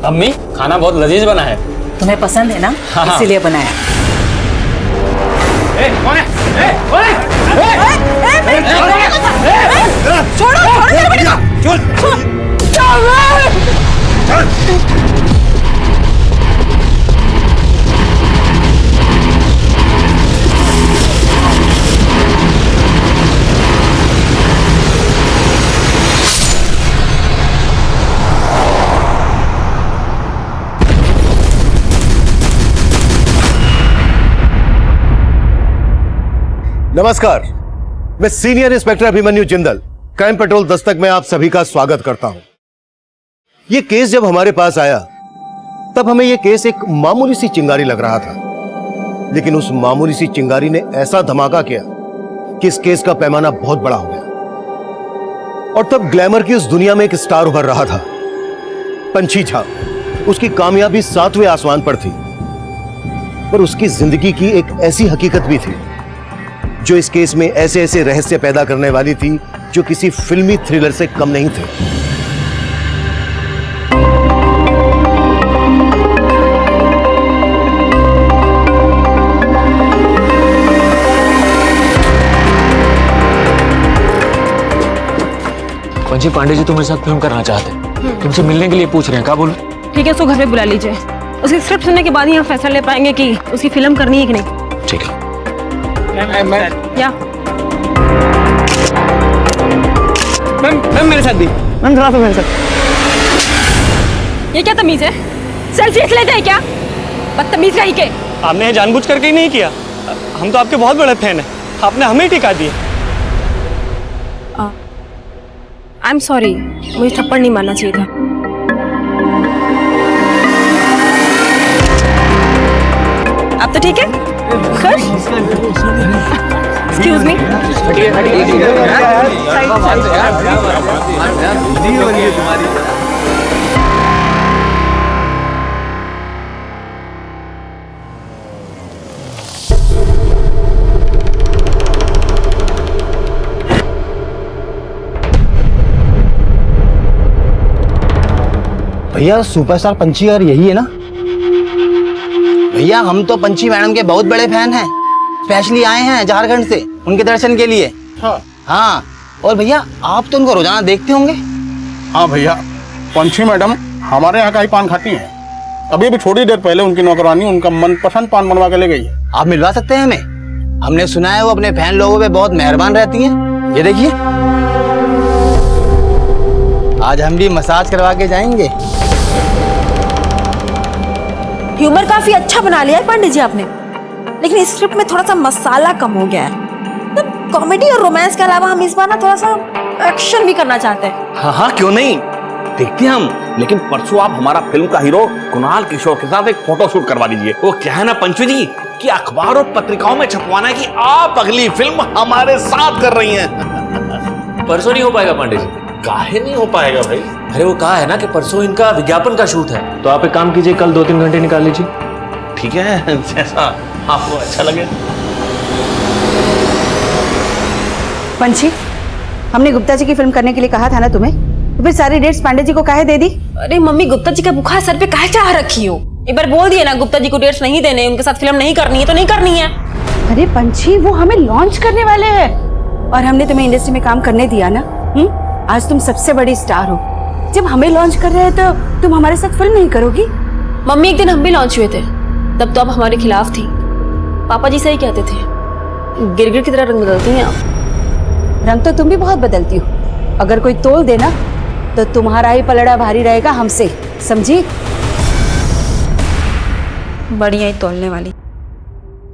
अम्मी खाना बहुत लजीज बना है। तुम्हें पसंद है ना? हाँ। इसीलिए बनाया। कौन है? नमस्कार, मैं senior inspector Abhimanyu Jindal crime petrol Dastak में आप सभी का स्वागत करता हूं। यह केस जब हमारे पास आया तब हमें यह केस एक मामूली सी चिंगारी लग रहा था, लेकिन उस मामूली सी चिंगारी ने ऐसा धमाका किया कि इस केस का पैमाना बहुत बड़ा हो गया। और तब ग्लैमर की उस दुनिया में एक स्टार उभर रहा था, पंछी झा। उसकी कामयाबी 7वें आसमान पर थी, पर उसकी जिंदगी की एक ऐसी हकीकत भी थी जो इस केस में ऐसे ऐसे रहस्य पैदा करने वाली थी जो किसी फिल्मी थ्रिलर से कम नहीं थे। पंची पांडे जी तो मेरे साथ फिल्म करना चाहते हैं, तुमसे मिलने के लिए पूछ रहे हैं, क्या बोलूं? ठीक है, उसको घर पे बुला लीजिए। उसकी स्क्रिप्ट सुनने के बाद ही हम फैसला ले पाएंगे कि उसकी फिल्म करनी है कि नहीं। ठीक है। या मैम मेरे साथ भी, मैम थोड़ा सा मेरे साथ। ये क्या तमीज है? सेल्फी लेते हैं क्या? बदतमीज कहीं के। आपने जानबूझ करके ही नहीं किया, हम तो आपके बहुत बड़े फैन हैं, आपने हमें टिका दिए। आई एम सॉरी, मुझे थप्पड़ नहीं मारना चाहिए था। अब तो ठीक है? खुश? Excuse me. भैया सुपरस्टार पंची और यही है ना? भैया हम तो पंची मैडम के बहुत बड़े फैन हैं, स्पेशली आए हैं झारखंड से उनके दर्शन के लिए। हाँ और भैया आप तो उनको रोजाना देखते होंगे। हाँ भैया, पंची मैडम हमारे यहाँ का ही पान खाती हैं। अभी भी थोड़ी देर पहले उनकी नौकरानी उनका मनपसंद पान बनवा के ले गई है। आप मिलवा सकते हैं हमें? हमने सुना है वो अपने फैन लोगों पे बहुत मेहरबान रहती हैं। ये देखिए, आज हम भी मसाज करवा के जाएंगे। ह्यूमर काफी अच्छा बना लिया है पांडे जी आपने, लेकिन इस स्क्रिप्ट में थोड़ा सा मसाला कम हो गया है। मतलब कॉमेडी और रोमांस के अलावा हम इस बार ना थोड़ा सा एक्शन भी करना चाहते हैं। हाँ हाँ क्यों नहीं, देखते हैं हम। लेकिन परसों आप हमारा फिल्म का हीरो कुणाल किशोर के साथ एक फोटो शूट करवा दीजिए। वो क्या है ना पंचू जी कि अखबार और पत्रिकाओं में छपवाना है कि आप अगली फिल्म हमारे साथ कर रही हैं। परसों नहीं हो पाएगा पांडे जी। काहे नहीं हो पाएगा भाई? अरे वो कहा है ना कि परसों इनका विज्ञापन का शूट है, तो आप एक काम कीजिए, कल 2-3 घंटे निकाल लीजिए। ठीक है, जैसा आपको अच्छा लगे। पंछी, हमने गुप्ता जी की फिल्म करने के लिए कहा था ना तुम्हें, तो फिर सारी डेट्स पांडे जी को काहे दे दी? अरे मम्मी, गुप्ता जी का बुखार सर पे काहे चढ़ा रखी हो? एक बार बोल दिए ना गुप्ता जी को डेट्स नहीं देने, उनके साथ फिल्म नहीं करनी है तो नहीं करनी है। अरे पंछी, वो हमें लॉन्च करने वाले हैं और हमने तुम्हें इंडस्ट्री में काम करने दिया ना। आज तुम सबसे बड़ी स्टार हो, जब हमें लॉन्च कर रहे हैं तो तुम हमारे साथ फिल्म नहीं करोगी? मम्मी, एक दिन हम भी लॉन्च हुए थे, तब तो आप हमारे खिलाफ थी। पापा जी सही कहते थे, गिरगिट की तरह रंग बदलती हैं आप। रंग तो तुम भी बहुत बदलती हो। अगर कोई तोल देना तो तुम्हारा ही पलड़ा भारी रहेगा हमसे, समझी? बढ़िया ही तोलने वाली।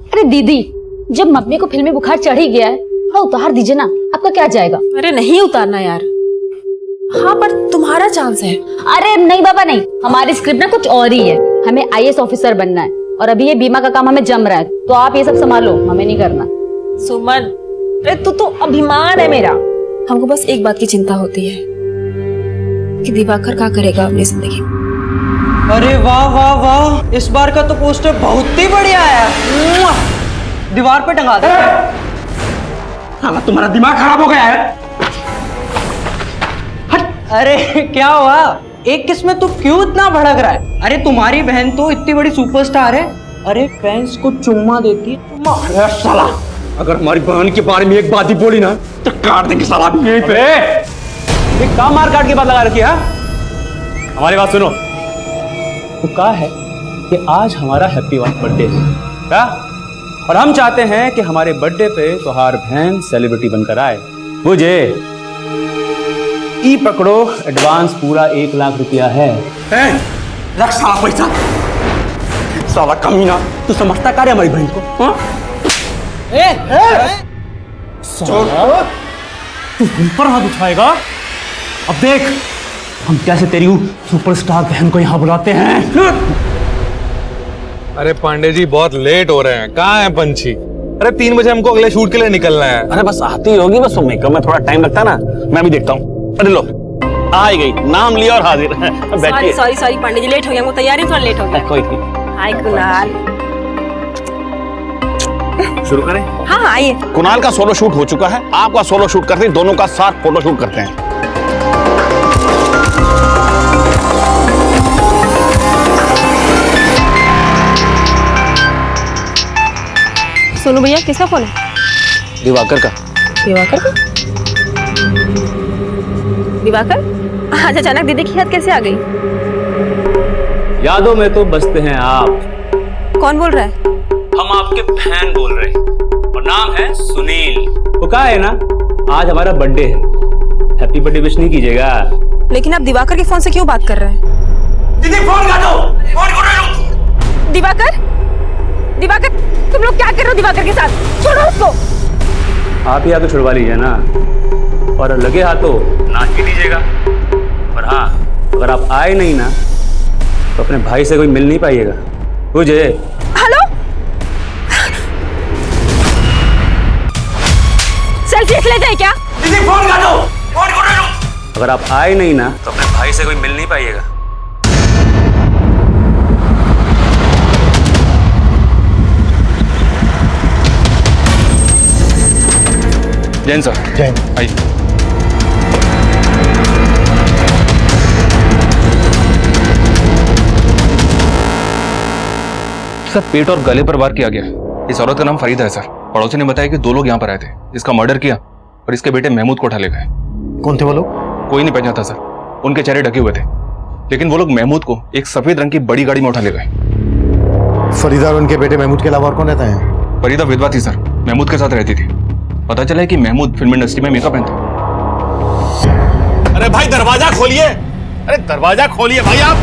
अरे दीदी, जब मम्मी को फिल्मी बुखार चढ़ ही गया है, थोड़ा उतार दीजिए ना, आपका क्या जाएगा? अरे नहीं उतारना यार। हाँ पर तुम्हारा चांस है। अरे नहीं बाबा नहीं, हमारी स्क्रिप्ट ना कुछ और ही है। हमें आईएएस ऑफिसर बनना है और अभी ये बीमा का काम हमें जम रहा है, तो आप ये सब संभालो, हमें नहीं करना। सुमन, अरे तू तो अभिमान है मेरा। हमको बस एक बात की चिंता होती है कि दिवाकर क्या करेगा अपनी जिंदगी में। अरे वाह वाह वाह, इस बार का तो पोस्टर बहुत ही बढ़िया है, दीवार पे टंगा दे। हाँ, तुम्हारा दिमाग खराब हो गया है। अरे क्या हुआ? एक किस में तू क्यों इतना भड़क रहा है? अरे तुम्हारी बहन तो इतनी बड़ी सुपरस्टार है, अरे फैंस को चुम्मा देती है। चुम्मा? अरे साला, अगर हमारी बहन के बारे में एक बात ही बोली ना तो काट देंगे साला भी यहीं पे। एक काम मार काट की बात लगा रखी है। हमारी बात सुनो, तो कहा है कि आज हमारा हैप्पी बर्थडे है क्या? और हम चाहते हैं कि हमारे बर्थडे पे तुम्हार बहन सेलिब्रिटी बनकर आए। मुझे ई पकड़ो, एडवांस पूरा 1 लाख रुपया है। रख साला पैसा। साला कमीना, तू समझता क्या रे हमारी बहन को? हाँ? तू हम पर हाथ उठाएगा? अब देख हम कैसे तेरी सुपरस्टार बहन को यहाँ बुलाते हैं। अरे पांडे जी बहुत लेट हो रहे हैं, कहाँ है पंछी? अरे 3 बजे हमको अगले शूट के लिए निकलना है। अरे बस आती होगी, बस मेकअप में थोड़ा टाइम लगता है ना, मैं भी देखता हूँ। अरे लो आ ही गई, नाम लिया और हाजिर। बैठिए। सॉरी पांडे जी, लेट हो गया, वो तैयारी थोड़ा लेट हो गया। कोई नहीं, हाय कुणाल। शुरू करें? हाँ आइए। कुणाल का सोलो शूट हो चुका है, आपका सोलो शूट करते हैं, दोनों का साथ फोटो शूट करते हैं। सोनू भैया किसका फोन है? दिवाकर का। दिवाकर का? दिवाकर? आज अचानक दीदी की याद कैसे आ गई? यादों में तो बसते हैं आप। कौन बोल रहा है? हम आपके फैन बोल रहे हैं और नाम है सुनील। वो कहा है ना, आज हमारा बर्थडे है, हैप्पी बर्थडे विश नहीं कीजिएगा? लेकिन आप दिवाकर के फोन से क्यों बात कर रहे हैं? दीदी फोन काटो, फोन काटो। दिवाकर, दिवाकर तुम लोग क्या कर रहे हो दिवाकर के साथ? छोड़ो उसको। आप ही आके छुड़वा लीजिए ना, और लगे हाथों नाच भी दीजिएगा। और हाँ, अगर आप आए नहीं ना तो अपने भाई से कोई मिल नहीं पाइएगा। मुझे हेलो, सेल्फी लेते हैं क्या? दीदी फोन काटो, फोन काटो। अगर आप आए नहीं ना तो अपने भाई से कोई मिल नहीं पाइएगा। जैन सर। जैन आइए। सर पेट और गले पर वार किया गया। इस औरत का नाम फरीदा है सर। पड़ोसी ने बताया कि 2 लोग यहाँ पर आए थे, इसका मर्डर किया और इसके बेटे महमूद को उठा ले गए। कौन थे वो लोग? कोई नहीं पहचानता सर, उनके चेहरे ढके हुए थे, लेकिन वो लोग महमूद को एक सफेद रंग की बड़ी गाड़ी में उठा ले गए। फरीदा और उनके बेटे महमूद के अलावा और कौन रहता है? फरीदा विधवा थी सर, महमूद के साथ रहती थी। पता चला है कि महमूद फिल्म इंडस्ट्री में मेकअप मैन था। अरे भाई दरवाजा खोलिए, अरे दरवाजा खोलिए भाई आप।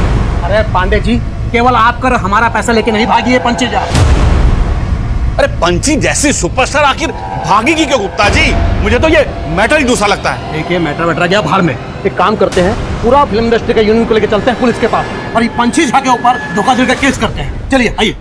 अरे पांडे जी, केवल आप कर हमारा पैसा लेके नहीं भागिए पंची जा। अरे पंची जैसी सुपरस्टार आखिर भागेगी क्यों गुप्ता जी? मुझे तो ये मैटर ही दूसरा लगता है। देखिए मैटर गया भाड़ में। एक काम करते हैं, पूरा फिल्म इंडस्ट्री के यूनियन को लेकर चलते हैं पुलिस के पास और ये पंछी झा के ऊपर धोखाधड़ी का केस करते हैं। चलिए आइए।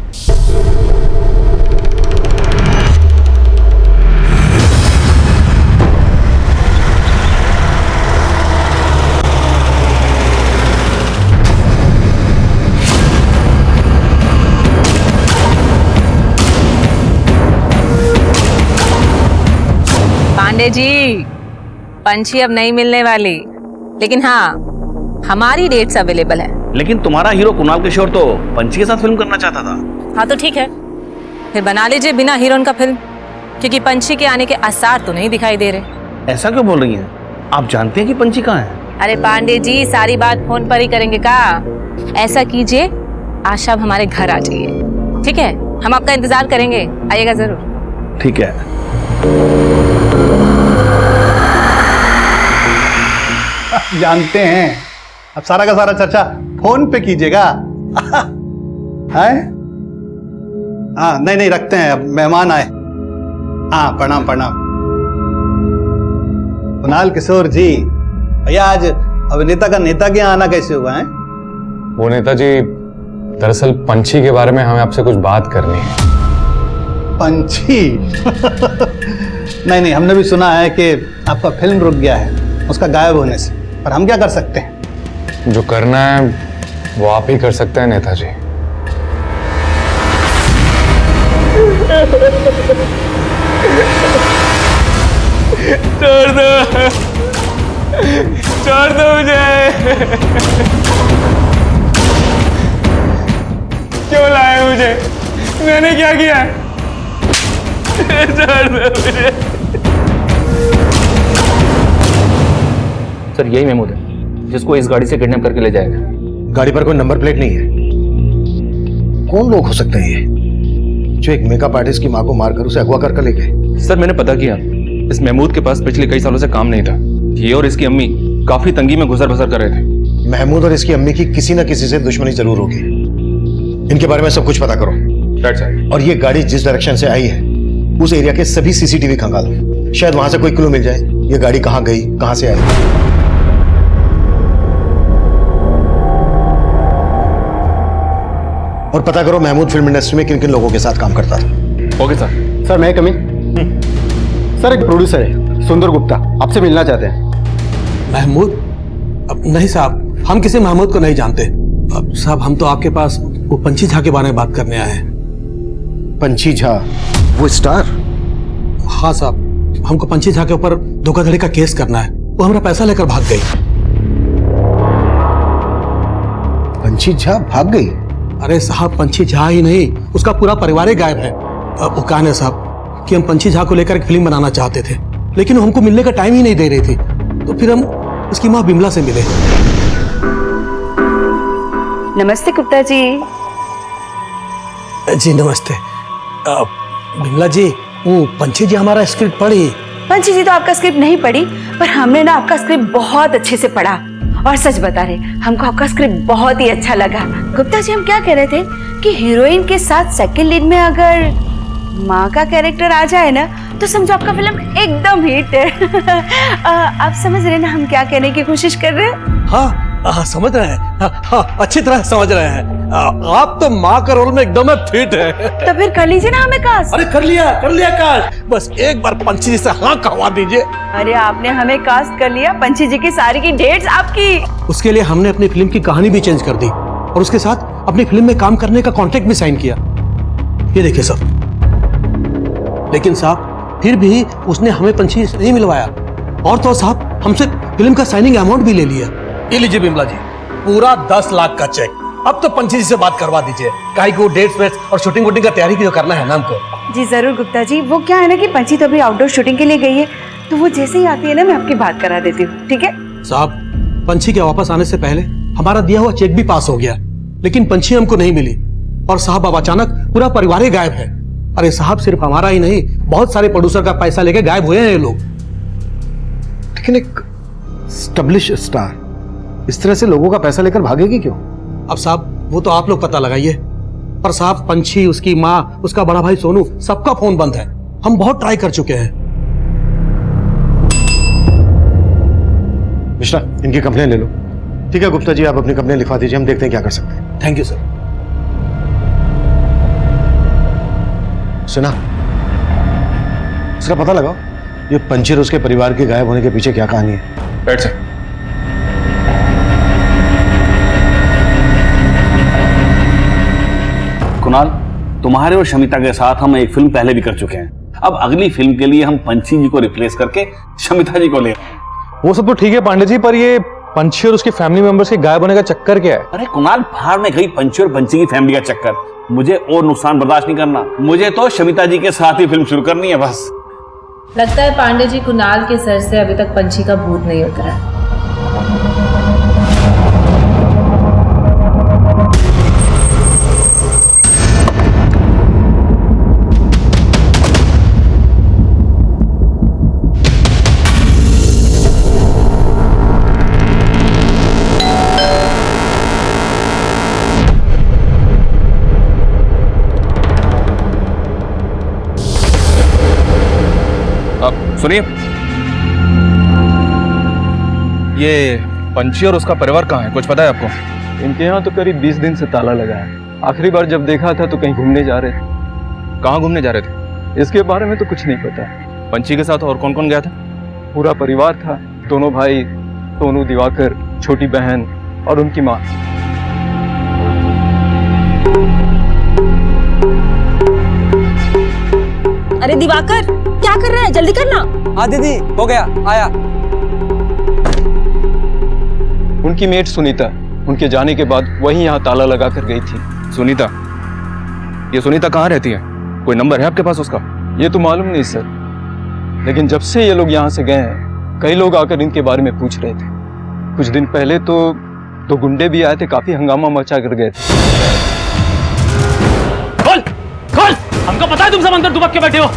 पांडे जी, पंछी अब नहीं मिलने वाली, लेकिन हाँ हमारी डेट्स अवेलेबल है। लेकिन तुम्हारा हीरो कुणाल किशोर तो पंछी के साथ फिल्म करना चाहता था। हाँ तो ठीक है, फिर बना लीजिए बिना हीरोइन का फिल्म, क्योंकि पंछी के आने के आसार तो नहीं दिखाई दे रहे। ऐसा क्यों बोल रही हैं? आप जानते हैं कि पंछी कहाँ है? अरे पांडे जी, सारी बात फोन पर ही करेंगे का? ऐसा कीजिए, आज शाम हमारे घर आ जाइए, ठीक है? हम आपका इंतजार करेंगे, आइएगा जरूर। ठीक है। जानते हैं, अब सारा का सारा चर्चा फोन पे कीजिएगा। है? हाँ नहीं रखते हैं, अब मेहमान आए। हाँ प्रणाम प्रणाम। कुणाल किशोर जी, भैया आज अभिनेता का नेता के यहाँ आना कैसे हुआ है? वो नेताजी, दरअसल पंछी के बारे में हमें आपसे कुछ बात करनी है। पंछी? नहीं हमने भी सुना है कि आपका फिल्म रुक गया है उसका गायब होने से, पर हम क्या कर सकते हैं? जो करना है वो आप ही कर सकते हैं नेताजी। छोड़ दो मुझे। मुझे, मैंने क्या किया है? सर यही महमूद है जिसको इस गाड़ी से किडनैप करके ले जाएगा। गाड़ी पर कोई नंबर प्लेट नहीं है। कौन लोग हो सकते हैं ये जो एक मेकअप आर्टिस्ट की मां को मारकर उसे अगवा कर ले गए? सर मैंने पता किया, इस महमूद के पास पिछले कई सालों से काम नहीं था। ये और इसकी अम्मी काफी तंगी में गुजर बसर कर रहे थे। महमूद और इसकी अम्मी की किसी ना किसी से दुश्मनी जरूर होगी। इनके बारे में सब कुछ पता करो। और ये गाड़ी जिस डायरेक्शन से आई है उस एरिया के सभी सीसीटीवी खंगालो, शायद वहां से कोई क्लू मिल जाए ये गाड़ी कहां गई, कहां से आई। और पता करो महमूद फिल्म इंडस्ट्री में किन किन लोगों के साथ काम करता था। Okay sir. सर मैं कमी सर, एक प्रोड्यूसर है सुंदर गुप्ता, आपसे मिलना चाहते हैं। महमूद? अब नहीं साहब, हम किसी महमूद को नहीं जानते। अब साहब हम तो आपके पास वो पंछी झा के बारे में बात करने आए हैं। पंछी झा? वो स्टार? हाँ साहब, हमको पंछी झा के ऊपर धोखाधड़ी का केस करना है। वो हमारा पैसा लेकर भाग गई। पंछी झा भाग गई? अरे साहब पंछी झा ही नहीं, उसका पूरा परिवार ही गायब है। अब वो कहानी है साहब कि हम पंछी झा को लेकर एक फिल्म बनाना चाहते थे, लेकिन वो हमको मिलने का टाइम ही नहीं दे रही थी। तो फिर हम उसकी माँ बिमला से मिले। नमस्ते गुप्ता जी। जी नमस्ते। बिमला जी, वो पंछी जी हमारा स्क्रिप्ट पढ़ी? पंछी जी तो आपका स्क्रिप्ट नहीं पढ़ी, पर हमने ना आपका स्क्रिप्ट बहुत अच्छे से पढ़ा। और सच बता रहे, हमको आपका स्क्रिप्ट बहुत ही अच्छा लगा। गुप्ता जी हम क्या कह रहे थे कि हीरोइन के साथ सेकंड लीड में अगर माँ का कैरेक्टर आ जाए ना तो समझो आपका फिल्म एकदम हिट है। आप समझ रहे ना हम क्या कहने की कोशिश कर रहे हैं? हाँ समझ रहे हैं। हाँ, अच्छी तरह समझ रहे हैं। आप तो माँ का रोल में एकदम फिट है। तो फिर कर लीजिए ना हमें कास्ट। अरे कर लिया कास्ट। बस एक बार पंछी जी से हाँ कहवा दीजिए। अरे आपने हमें कास्ट कर लिया, पंछी जी की सारी की डेट्स आपकी। उसके लिए हमने अपनी फिल्म की कहानी भी चेंज कर दी और उसके साथ अपनी फिल्म में काम करने का कॉन्ट्रैक्ट भी साइन किया। ये देखिए सब। लेकिन साहब फिर भी उसने हमें पंछी से नहीं मिलवाया, और तो साहब हमसे फिल्म का साइनिंग अमाउंट भी ले लिया। ये लीजिए बिमला जी, पूरा 10 लाख का चेक। अब तो पंछी जी से बात करवा दीजिए, काहे को डेट्स वेट्स और शूटिंग वूटिंग का तैयारी जो करना है ना हमको। जी जरूर गुप्ता जी। वो क्या है ना कि पंछी तो अभी आउटडोर शूटिंग के लिए गई है, तो वो जैसे ही आती है ना मैं आपकी बात करा देती हूँ, ठीक है? साहब पंछी के वापस आने से पहले हमारा दिया हुआ चेक भी पास हो गया, लेकिन पंछी हमको नहीं मिली। और साहब अब अचानक पूरा परिवार ही गायब है। अरे साहब सिर्फ हमारा ही नहीं, बहुत सारे प्रोड्यूसर का पैसा लेके गायब हुए हैं ये लोग। लेकिन एक स्टैब्लिश स्टार इस तरह से लोगों का पैसा लेकर भागेगी क्यों? अब साहब वो तो आप लोग पता लगाइए। पर साहब पंछी, उसकी माँ, उसका बड़ा भाई सोनू, सबका फोन बंद है। हम बहुत ट्राई कर चुके हैं। मिश्रा इनकी कंप्लेन ले लो। ठीक है गुप्ता जी, आप अपनी कंप्लेन लिखवा दीजिए, हम देखते हैं क्या कर सकते हैं। Thank you sir. सुना, इसका पता लगाओ ये पंछी और उसके परिवार के गायब होने के पीछे क्या कहानी है। बैठ से। कुणाल, तुम्हारे और शमिता के साथ हम एक फिल्म पहले भी कर चुके हैं। अब अगली फिल्म के लिए हम पंछी जी को रिप्लेस करके शमिता जी को ले। वो सब तो ठीक है पांडे जी, पर ये पंछी और उसकी फैमिली मेंबर्स के गायब होने का चक्कर क्या है? अरे कुणाल, बाहर में गई पंछी और पंछी की फैमिली का चक्कर। मुझे और नुकसान बर्दाश्त नहीं करना। मुझे तो शमिता जी के साथ ही फिल्म शुरू करनी है बस। लगता है पांडे जी कुणाल के सर से अभी तक पंछी का भूत नहीं उतरा है। सुनिए, ये पंछी और उसका परिवार कहाँ है, कुछ पता है आपको? इनके यहाँ तो करीब 20 दिन से ताला लगा है। आखिरी बार जब देखा था तो कहीं घूमने जा रहे थे। कहाँ घूमने जा रहे थे? इसके बारे में तो कुछ नहीं पता। पंछी के साथ और कौन कौन गया था? पूरा परिवार था, दोनों भाई, सोनू, दिवाकर, छोटी बहन और उनकी माँ। अरे दिवाकर क्या कर रहा है, जल्दी करना। हाँ दीदी हो गया, आया। उनकी मेट सुनीता उनके जाने के बाद वही यहाँ ताला लगा कर गई थी। सुनीता, ये सुनीता कहाँ रहती है? कोई नंबर है आपके पास उसका? ये तो मालूम नहीं सर, लेकिन जब से ये लोग यहाँ से गए हैं कई लोग आकर इनके बारे में पूछ रहे थे। कुछ दिन पहले तो दो गुंडे भी आए थे, काफी हंगामा मचा कर गए थे। खोल खोल, हमको पता है तुम सब अंदर दुबक के बैठे हो।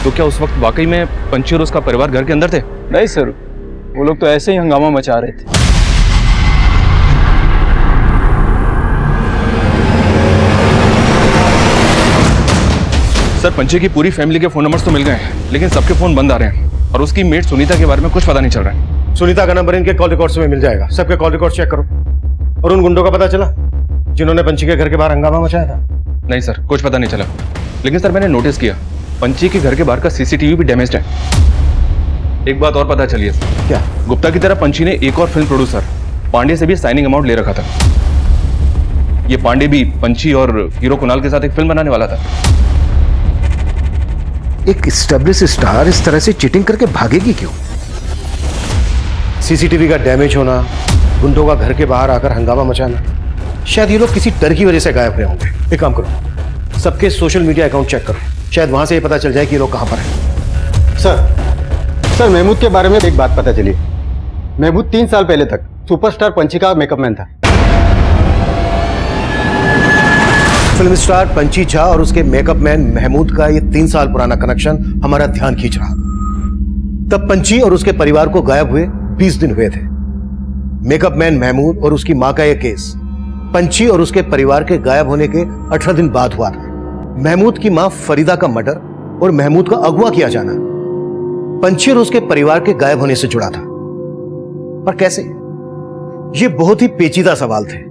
तो क्या उस वक्त वाकई में पंची और उसका परिवार घर के अंदर थे? नहीं सर, वो लोग तो ऐसे ही हंगामा मचा रहे थे। सर, पंची की पूरी फैमिली के फोन नंबर्स तो मिल गए हैं, लेकिन सबके फोन बंद आ रहे हैं और उसकी मेट सुनीता के बारे में कुछ पता नहीं चल रहा है। सुनीता का नंबर इनके कॉल रिकॉर्ड्स में मिल जाएगा। सबके कॉल रिकॉर्ड चेक करो। और उन गुंडों का पता चला जिन्होंने पंची के घर के बाहर हंगामा मचाया था? नहीं सर, कुछ पता नहीं चला। लेकिन सर, मैंने नोटिस किया पंची के घर के बाहर का सीसीटीवी भी डैमेज्ड है। एक बात और पता चली है। क्या? गुप्ता की तरह पंची ने एक और फिल्म प्रोड्यूसर पांडे से भी साइनिंग अमाउंट ले रखा था। ये पांडे भी पंची और हीरो कुणाल के साथ एक फिल्म बनाने वाला था। एक एस्टैब्लिश स्टार इस तरह से चीटिंग करके भागेगी क्यों? सीसीटीवी का डैमेज होना, गुंडों का घर के बाहर आकर हंगामा मचाना, शायद ये लोग किसी डर की वजह से गायब हुए होंगे। एक काम करो, सबके सोशल मीडिया अकाउंट चेक करो, शायद वहां से ये पता चल जाए कि ये लोग कहां पर हैं। सर महमूद के बारे में एक बात पता चली। महमूद 3 साल पहले तक सुपरस्टार पंची का मेकअप मैन था। फिल्म स्टार पंची झा और उसके मेकअप मैन महमूद का ये 3 साल पुराना कनेक्शन हमारा ध्यान खींच रहा। तब पंची और उसके परिवार को गायब हुए 20 दिन हुए थे। मेकअप मैन महमूद और उसकी मां का यह केस पंची और उसके परिवार के गायब होने के 18 दिन बाद हुआ था। महमूद की मां फरीदा का मर्डर और महमूद का अगवा किया जाना पंची और उसके परिवार के गायब होने से जुड़ा था। पर कैसे? ये बहुत ही पेचीदा सवाल थे।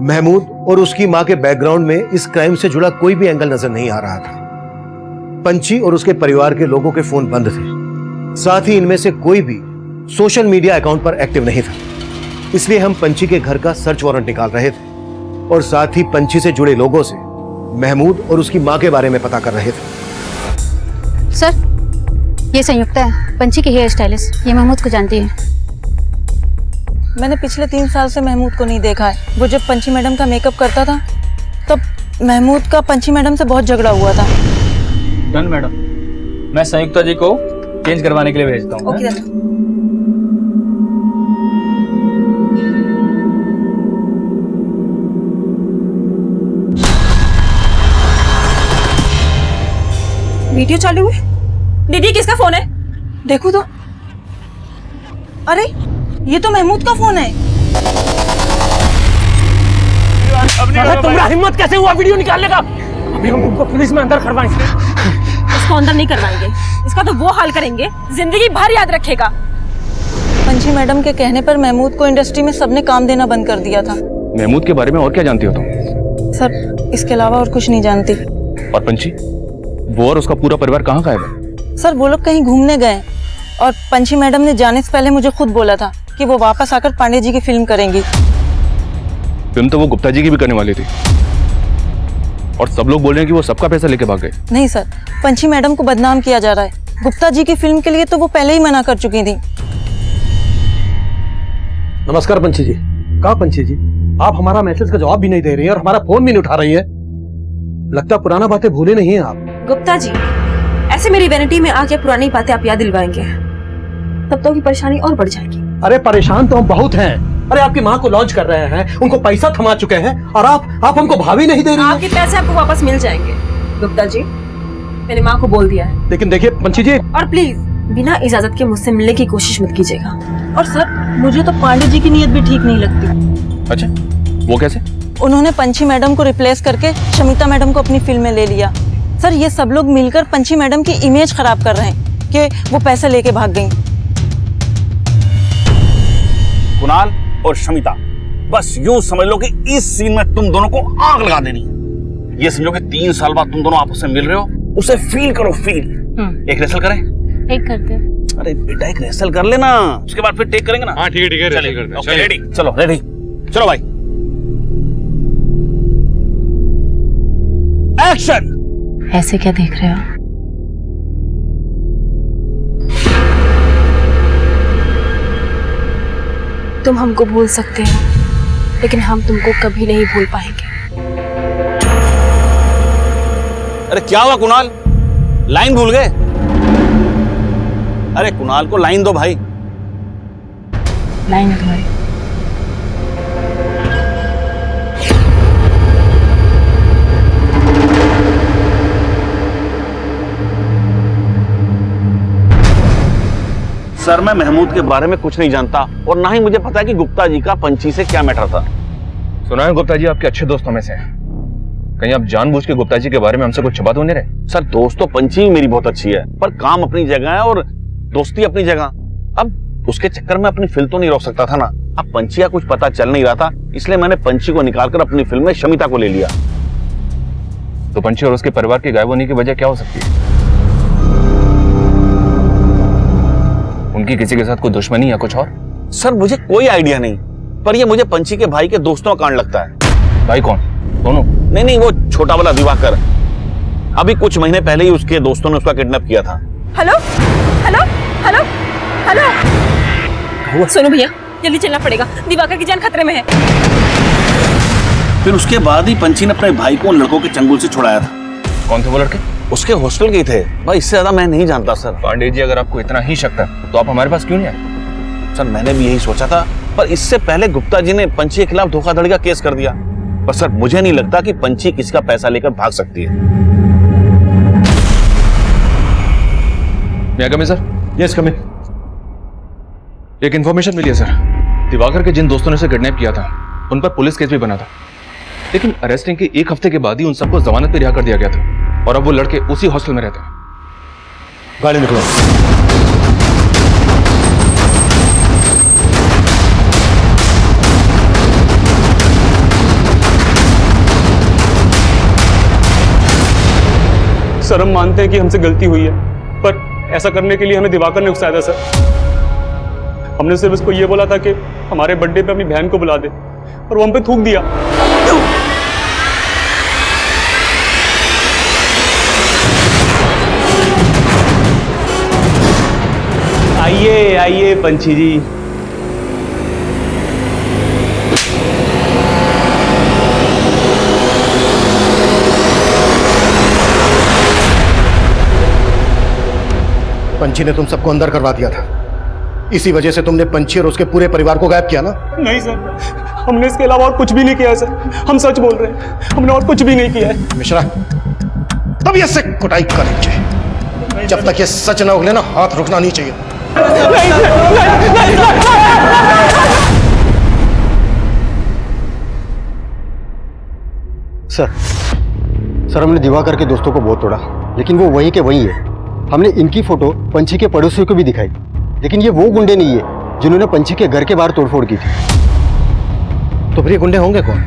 महमूद और उसकी मां के बैकग्राउंड में इस क्राइम से जुड़ा कोई भी एंगल नजर नहीं आ रहा था। पंची और उसके परिवार के लोगों के फोन बंद थे, साथ ही इनमें से कोई भी सोशल मीडिया अकाउंट पर एक्टिव नहीं था। इसलिए हम पंची के घर का सर्च वारंट निकाल रहे थे और साथ ही पंची से जुड़े लोगों से महमूद और उसकी मां के बारे में पता कर रहे थे। सर, ये संयुक्ता है, पंची की हेयर स्टाइलिस्ट। ये महमूद को जानती है। मैंने पिछले 3 साल से महमूद को नहीं देखा है। वो जब पंची मैडम का मेकअप करता था तब महमूद का पंची मैडम से बहुत झगड़ा हुआ था। डन मैडम, मैं संयुक्ता जी को चेंज करवाने के लिए भेजता हूँ। ओके दादा। वीडियो चालू है। दीदी, किसका फोन है? देखो तो। अरे ये तो महमूद का फोन है। तुम्हारा हिम्मत कैसे हुआ वीडियो निकालने का? अभी हम तुमको पुलिस में अंदर करवाएंगे। इसको अंदर नहीं करवाएंगे, इसका तो वो हाल करेंगे जिंदगी भर याद रखेगा। पंची मैडम के कहने पर महमूद को इंडस्ट्री में सबने काम देना बंद कर दिया था। महमूद के बारे में और क्या जानती हो तुम? सर, इसके अलावा और कुछ नहीं जानती। और पंची, वो और उसका पूरा परिवार कहाँ गायब है? सर, वो लोग कहीं घूमने गए और पंची मैडम ने जाने से पहले मुझे खुद बोला था कि वो वापस आकर पांडे जी की फिल्म करेंगी। फिल्म तो वो गुप्ता जी की भी करने वाली थी और सब लोग बोल रहे हैं कि वो सबका पैसा लेके भाग गए। नहीं सर, पंची मैडम को बदनाम किया जा रहा है। गुप्ता जी की फिल्म के लिए तो वो पहले ही मना कर चुकी थी। नमस्कार पंची जी। कहा पंची जी, आप हमारा मैसेज का जवाब भी नहीं दे रही हैं और हमारा फोन भी नहीं उठा रही है। लगता पुराना बातें भूले नहीं हैं आप। गुप्ता जी, ऐसे मेरी वैनिटी में आके पुरानी बातें आप याद दिलवाएंगे तब तो की परेशानी और बढ़ जाएगी। अरे परेशान तो हम बहुत हैं। अरे आपकी माँ को लॉन्च कर रहे हैं, उनको पैसा थमा चुके हैं और आप हमको भाभी नहीं दे रही हैं। आपके पैसे आपको वापस मिल जाएंगे गुप्ता जी, मैंने माँ को बोल दिया है। लेकिन देखिए पंची जी, और प्लीज बिना इजाजत के मुझसे मिलने की कोशिश मत कीजिएगा। और सर, मुझे तो पांडे जी की नीयत भी ठीक नहीं लगती। अच्छा, वो कैसे? उन्होंने पंची मैडम को रिप्लेस करके शमिता मैडम को अपनी फिल्म में ले लिया। सर, ये सब लोग मिलकर पंची मैडम की इमेज खराब कर रहे हैं कि वो पैसे लेके भाग गई। कुणाल और शमिता, बस यूं समझ लो कि इस सीन में तुम दोनों को आग लगा देनी है। ये समझो कि 3 साल बाद तुम दोनों आपस में मिल रहे हो, उसे फील करो, फील। एक रेसल करें? एक करते। अरे बेटा, एक रेसल कर लेना, उसके बाद फिर टेक करेंगे ना। हाँ ठीक है, रेसल करते हैं। Okay, ready? चलो रेडी, चलो भाई, एक्शन। ऐसे क्या देख रहे हो? तुम हमको भूल सकते हो, लेकिन हम तुमको कभी नहीं भूल पाएंगे। अरे क्या हुआ कुणाल, लाइन भूल गए? अरे कुणाल को लाइन दो भाई। लाइन है तुम्हारी। सर मैं महमूद के बारे में कुछ नहीं जानता और ना ही मुझे पता है कि गुप्ता जी का पंची से क्या मैटर था। सुना है गुप्ता जी आपके अच्छे दोस्तों में से हैं। कहीं आप जानबूझ के गुप्ता जी के बारे में हमसे कुछ छुपा तो नहीं रहे? सर दोस्त तो पंची मेरी बहुत अच्छी है, पर काम अपनी जगह है और दोस्ती अपनी जगह। अब उसके चक्कर में अपनी फिल्म तो नहीं रोक सकता था ना। अब पंची का कुछ पता चल नहीं रहा था, इसलिए मैंने पंची को निकालकर अपनी फिल्म में शमिता को ले लिया। तो पंची और उसके परिवार के गायब होने की वजह क्या हो सकती है? उनकी किसी के साथ कोई दुश्मनी या कुछ और? सर मुझे कोई आइडिया नहीं, पर ये मुझे पंची के भाई के दोस्तों का कांड लगता है। भाई कौन? दोनों? नहीं, वो छोटा वाला दिवाकर। अभी कुछ महीने पहले ही उसके दोस्तों ने उसका किडनैप किया था। हेलो हेलो हेलो हेलो, सुनो भैया, जल्दी चलना पड़ेगा, दिवाकर की जान खतरे में है। फिर उसके बाद ही पंची ने अपने भाई को उन लड़कों के चंगुल से छुड़ाया था। कौन थे वो लड़के? उसके हॉस्टल के थे भाई, इससे ज्यादा मैं नहीं जानता सर। पांडे जी अगर आपको इतना ही शक था तो आप हमारे पास क्यों नहीं आए? सर मैंने भी यही सोचा था, पर इससे पहले गुप्ता जी ने पंची के खिलाफ धोखाधड़ी का केस कर दिया। पर सर मुझे नहीं लगता कि पंची किसी का पैसा लेकर भाग सकती है। मैं कम सर? यस कम इन। एक इंफॉर्मेशन मिली है सर, दिवाकर के जिन दोस्तों ने उसे किडनैप किया था उन पर पुलिस केस भी बना था, लेकिन अरेस्टिंग के एक हफ्ते के बाद ही उन सबको जमानत पर रिहा कर दिया गया था और अब वो लड़के उसी हॉस्टल में रहते हैं। गाड़ी निकलो। सर हम मानते हैं कि हमसे गलती हुई है, पर ऐसा करने के लिए हमें दिवाकर ने उकसाया था सर। हमने सिर्फ उसको ये बोला था कि हमारे बर्थडे पे अपनी बहन को बुला दे, और वो हम पे थूक दिया। आइए आइए पंची जी। पंची ने तुम सबको अंदर करवा दिया था, इसी वजह से तुमने पंची और उसके पूरे परिवार को गायब किया ना? नहीं सर, हमने इसके अलावा और कुछ भी नहीं किया है सर, हम सच बोल रहे हैं, हमने और कुछ भी नहीं किया है। मिश्रा, तबीयत से कुटाई करेंगे, जब तक ये सच ना उगले ना हाथ रुकना नहीं चाहिए। सर हमने दिवाकर के दोस्तों को बहुत तोड़ा, लेकिन वो वहीं के वहीं है। हमने इनकी फोटो पंची के पड़ोसियों को भी दिखाई, लेकिन ये वो गुंडे नहीं है जिन्होंने पंची के घर के बाहर तोड़फोड़ की थी। तो फिर ये गुंडे होंगे कौन?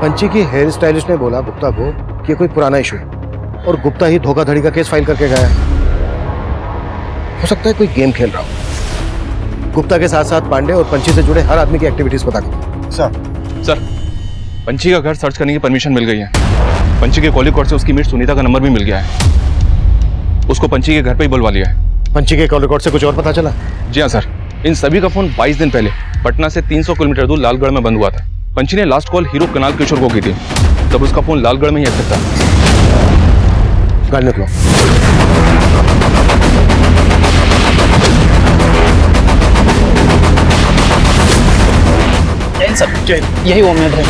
पंची की हेयर स्टाइलिस्ट ने बोला गुप्ता को कि कोई पुराना इशू है और गुप्ता ही धोखाधड़ी का केस फाइल करके गया है। हो सकता है कोई गेम खेल रहा हो। गुप्ता के साथ साथ पांडे और पंची से जुड़े हर आदमी की एक्टिविटीज पता करो। सर पंची का घर सर्च करने की परमिशन मिल गई है। पंची के कॉलिंग कोड से उसकी मीट सुनीता का नंबर भी मिल गया है। उसको पंची के घर पे ही बुलवा लिया है। पंची के कॉल रिकॉर्ड से कुछ और पता चला? जी हाँ सर, इन सभी का फोन 22 दिन पहले पटना से 300 किलोमीटर दूर लालगढ़ में बंद हुआ था। पंची ने लास्ट कॉल हीरो कुणाल किशोर को की थी, तब उसका फोन लालगढ़ में ही एक्टिव था। गाड़ी निकलो। यही उम्मीद है।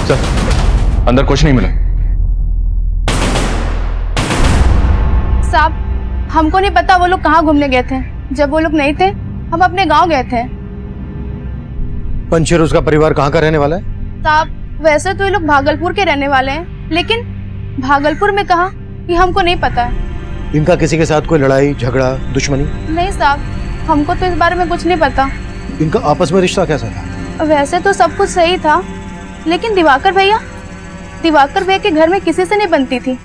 सर अंदर कुछ नहीं मिला। साहब हमको नहीं पता वो लोग कहाँ घूमने गए थे। जब वो लोग नहीं थे हम अपने गांव गए थे। पंची और उसका परिवार कहाँ का रहने वाला है? साहब वैसे तो ये लोग भागलपुर के रहने वाले हैं, लेकिन भागलपुर में कहाँ ये हमको नहीं पता है। इनका किसी के साथ कोई लड़ाई झगड़ा दुश्मनी? नहीं साहब, हमको तो इस बारे में कुछ नहीं पता। इनका आपस में रिश्ता कैसा था? वैसे तो सब कुछ सही था, लेकिन दिवाकर भैया के घर में किसी से नहीं बनती थी।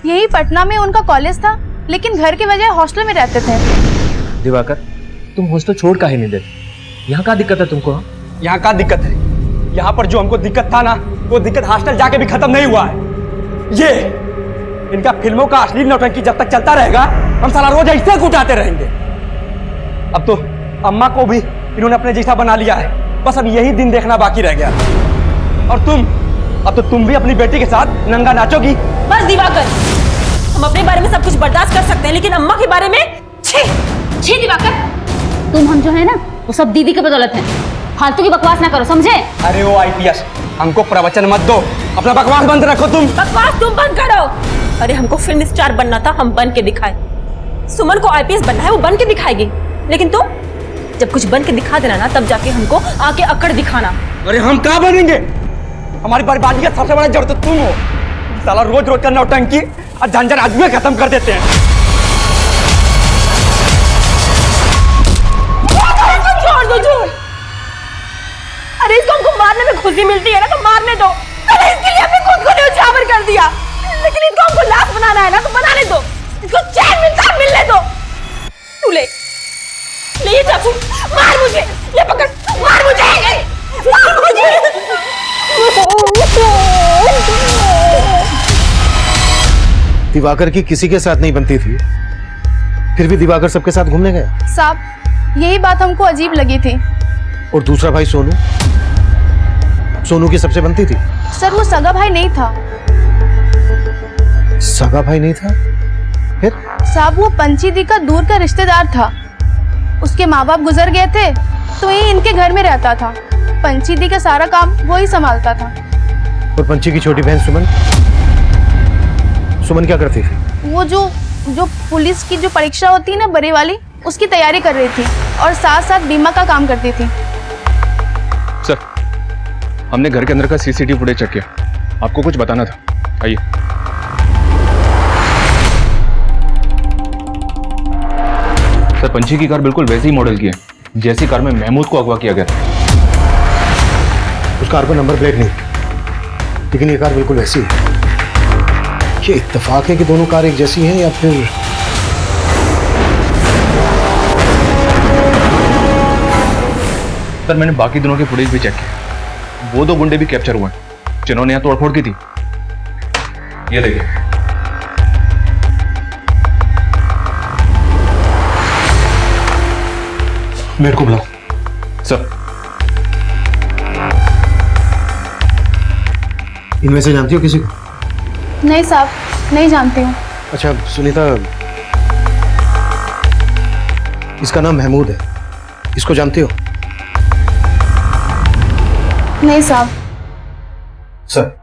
यही पटना में उनका कॉलेज था, लेकिन घर के बजाय हॉस्टल में रहते थे। दिवाकर, तुम हॉस्टल छोड़ काहे नहीं देते? यहाँ का दिक्कत है तुमको? यहाँ का दिक्कत है? यहाँ पर जो हमको दिक्कत था ना, वो दिक्कत हॉस्टल जाके भी खत्म नहीं हुआ है। ये इनका फिल्मों का असली नौटंकी जब तक चलता रहेगा, हम साला रोज ऐसे कुटाते रहेंगे। अब तो अम्मा को भी इन्होंने अपने जैसा बना लिया है, बस अब यही दिन देखना बाकी रह गया। और अब तो तुम भी अपनी बेटी के साथ नंगा नाचोगी। बस दिवाकर, हम अपने बारे में सब कुछ बर्दाश्त कर सकते हैं, लेकिन अम्मा के बारे में छी छी। दिवाकर, तुम हम जो है ना, वो सब दीदी की बदौलत है। फालतू की बकवास ना करो, समझे? अरे वो आईपीएस, हमको प्रवचन मत दो, अपना बकवास बंद रखो। तुम बकवास तुम बंद करो। अरे हमको फिल्म स्टार बनना था, हम बन के दिखाए। सुमन को आईपीएस बनना है, वो बन के दिखाएगी। लेकिन तुम जब कुछ बन के दिखा देना ना, तब जाके हमको आके अकड़ दिखाना। अरे हम क्या बनेंगे? हमारी बर्बादी का सबसे बड़ा जड़ तो तुम हो। साला रोज रोज का नौटंकी और झंझट आदमी खत्म कर देते हैं। छोड़ दो, छोड़। अरे इसको हमको मारने में खुशी मिलती है ना, तो मारने दो। अरे इसके लिए हमने खुद को न्यौछावर कर दिया, लेकिन इसको हमको लाश बनाना है ना, तो बनाने दो। इसको चैन मिलता है, मिलने दो। तू ले ये चाकू, मार मुझे। ये पकड़, मार मुझे, मार मुझे। दिवाकर की किसी के साथ नहीं बनती थी, फिर भी दिवाकर सबके साथ घूमने गया। साहब, यही बात हमको अजीब लगी थी। और दूसरा भाई सोनू, सोनू की सबसे बनती थी। सर, वो सगा भाई नहीं था। सगा भाई नहीं था? फिर? साहब, वो पंची दी का दूर का रिश्तेदार था। उसके माँ बाप गुजर गए थे, तो यही इनके घर में रहता था। पंची दी का सारा काम वो ही संभालता था। और पंची की छोटी बहन सुमन, सुमन क्या करती थी? वो जो पुलिस की जो परीक्षा होती है ना, बड़ी वाली, उसकी तैयारी कर रही थी, और साथ साथ बीमा का काम करती थी। सर, हमने घर के अंदर का सीसीटीवी फुटेज चेक किया, आपको कुछ बताना था। आइए। सर, पंछी की कार बिल्कुल वैसी ही मॉडल की है जैसी कार में महमूद को अगवा किया गया था। उस कार पर नंबर प्लेट नहीं, लेकिन ये कार बिल्कुल वैसी है। ये इत्तेफाक है कि दोनों कार एक जैसी हैं, या फिर सर, मैंने बाकी दिनों के फुटेज भी चेक किया, वो दो गुंडे भी कैप्चर हुए जिन्होंने यहाँ तोड़फोड़ की थी। ये देखिए। मेरे को बुलाओ। सर, इनमें से जानती हो किसी को? नहीं साहब, नहीं जानते हूँ। अच्छा सुनीता, इसका नाम महमूद है, इसको जानती हो? नहीं साहब। सर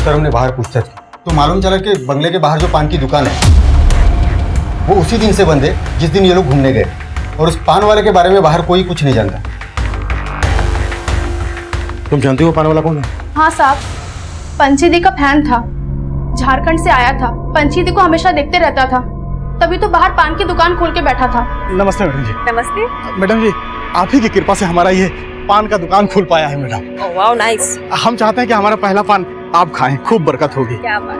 हमने बाहर पूछताछ की तो मालूम चला कि बंगले के बाहर जो पान की दुकान है वो उसी दिन से बंद है जिस दिन ये लोग घूमने गए, और उस पान वाले के बारे में बाहर कोई कुछ नहीं जानता। तुम जानती हो पान वाला कौन है? हाँ साहब, पंची दी का फैन था, झारखंड से आया था। पंची दी को हमेशा देखते रहता था, तभी तो बाहर पान की दुकान खोल के बैठा था। नमस्ते मैडम जी। नमस्ते मैडम जी, आप ही की कृपा से हमारा ये पान का दुकान खुल पाया है मैडम। वाह, नाइस। हम चाहते हैं कि हमारा पहला पान आप खाएं, खूब बरकत होगी। क्या बात।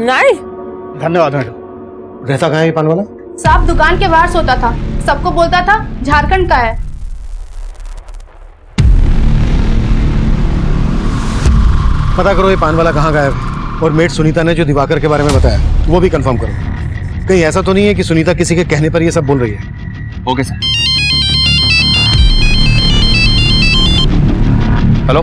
नाइस। धन्यवाद मैडम। रहता कहाँ है ये पान वाला? साहब, दुकान के बाहर सोता था, सबको बोलता था झारखंड का है। पता करो ये पान वाला कहाँ गायब है, और मेट सुनीता ने जो दिवाकर के बारे में बताया वो भी कंफर्म करो। कहीं ऐसा तो नहीं है कि सुनीता किसी के कहने पर ये सब बोल रही है? Okay sir. हेलो,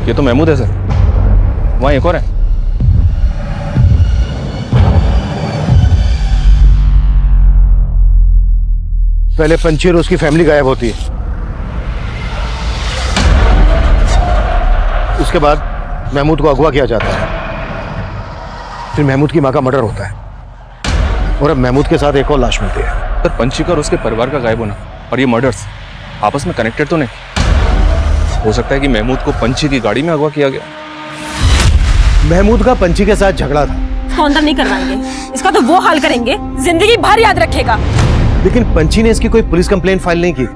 ये तो महमूद है सर, वहाँ एक और है। पहले पंची और उसकी फैमिली गायब होती है, उसके बाद महमूद को अगवा किया जाता है, फिर महमूद की मां का मर्डर होता है, और अब महमूद के साथ एक और लाश मिलती है। सर, पंची का और उसके परिवार का गायब होना और ये मर्डर्स आपस में कनेक्टेड तो नहीं? हो सकता है कि महमूद को पंछी की गाड़ी में अगवा किया गया। महमूद का पंछी के साथ झगड़ा था, इसको अंदर नहीं करवाएंगे, इसका तो वो हाल करेंगे जिंदगी भर याद रखेगा। लेकिन पंछी ने इसकी कोई पुलिस कंप्लेंट फाइल नहीं की।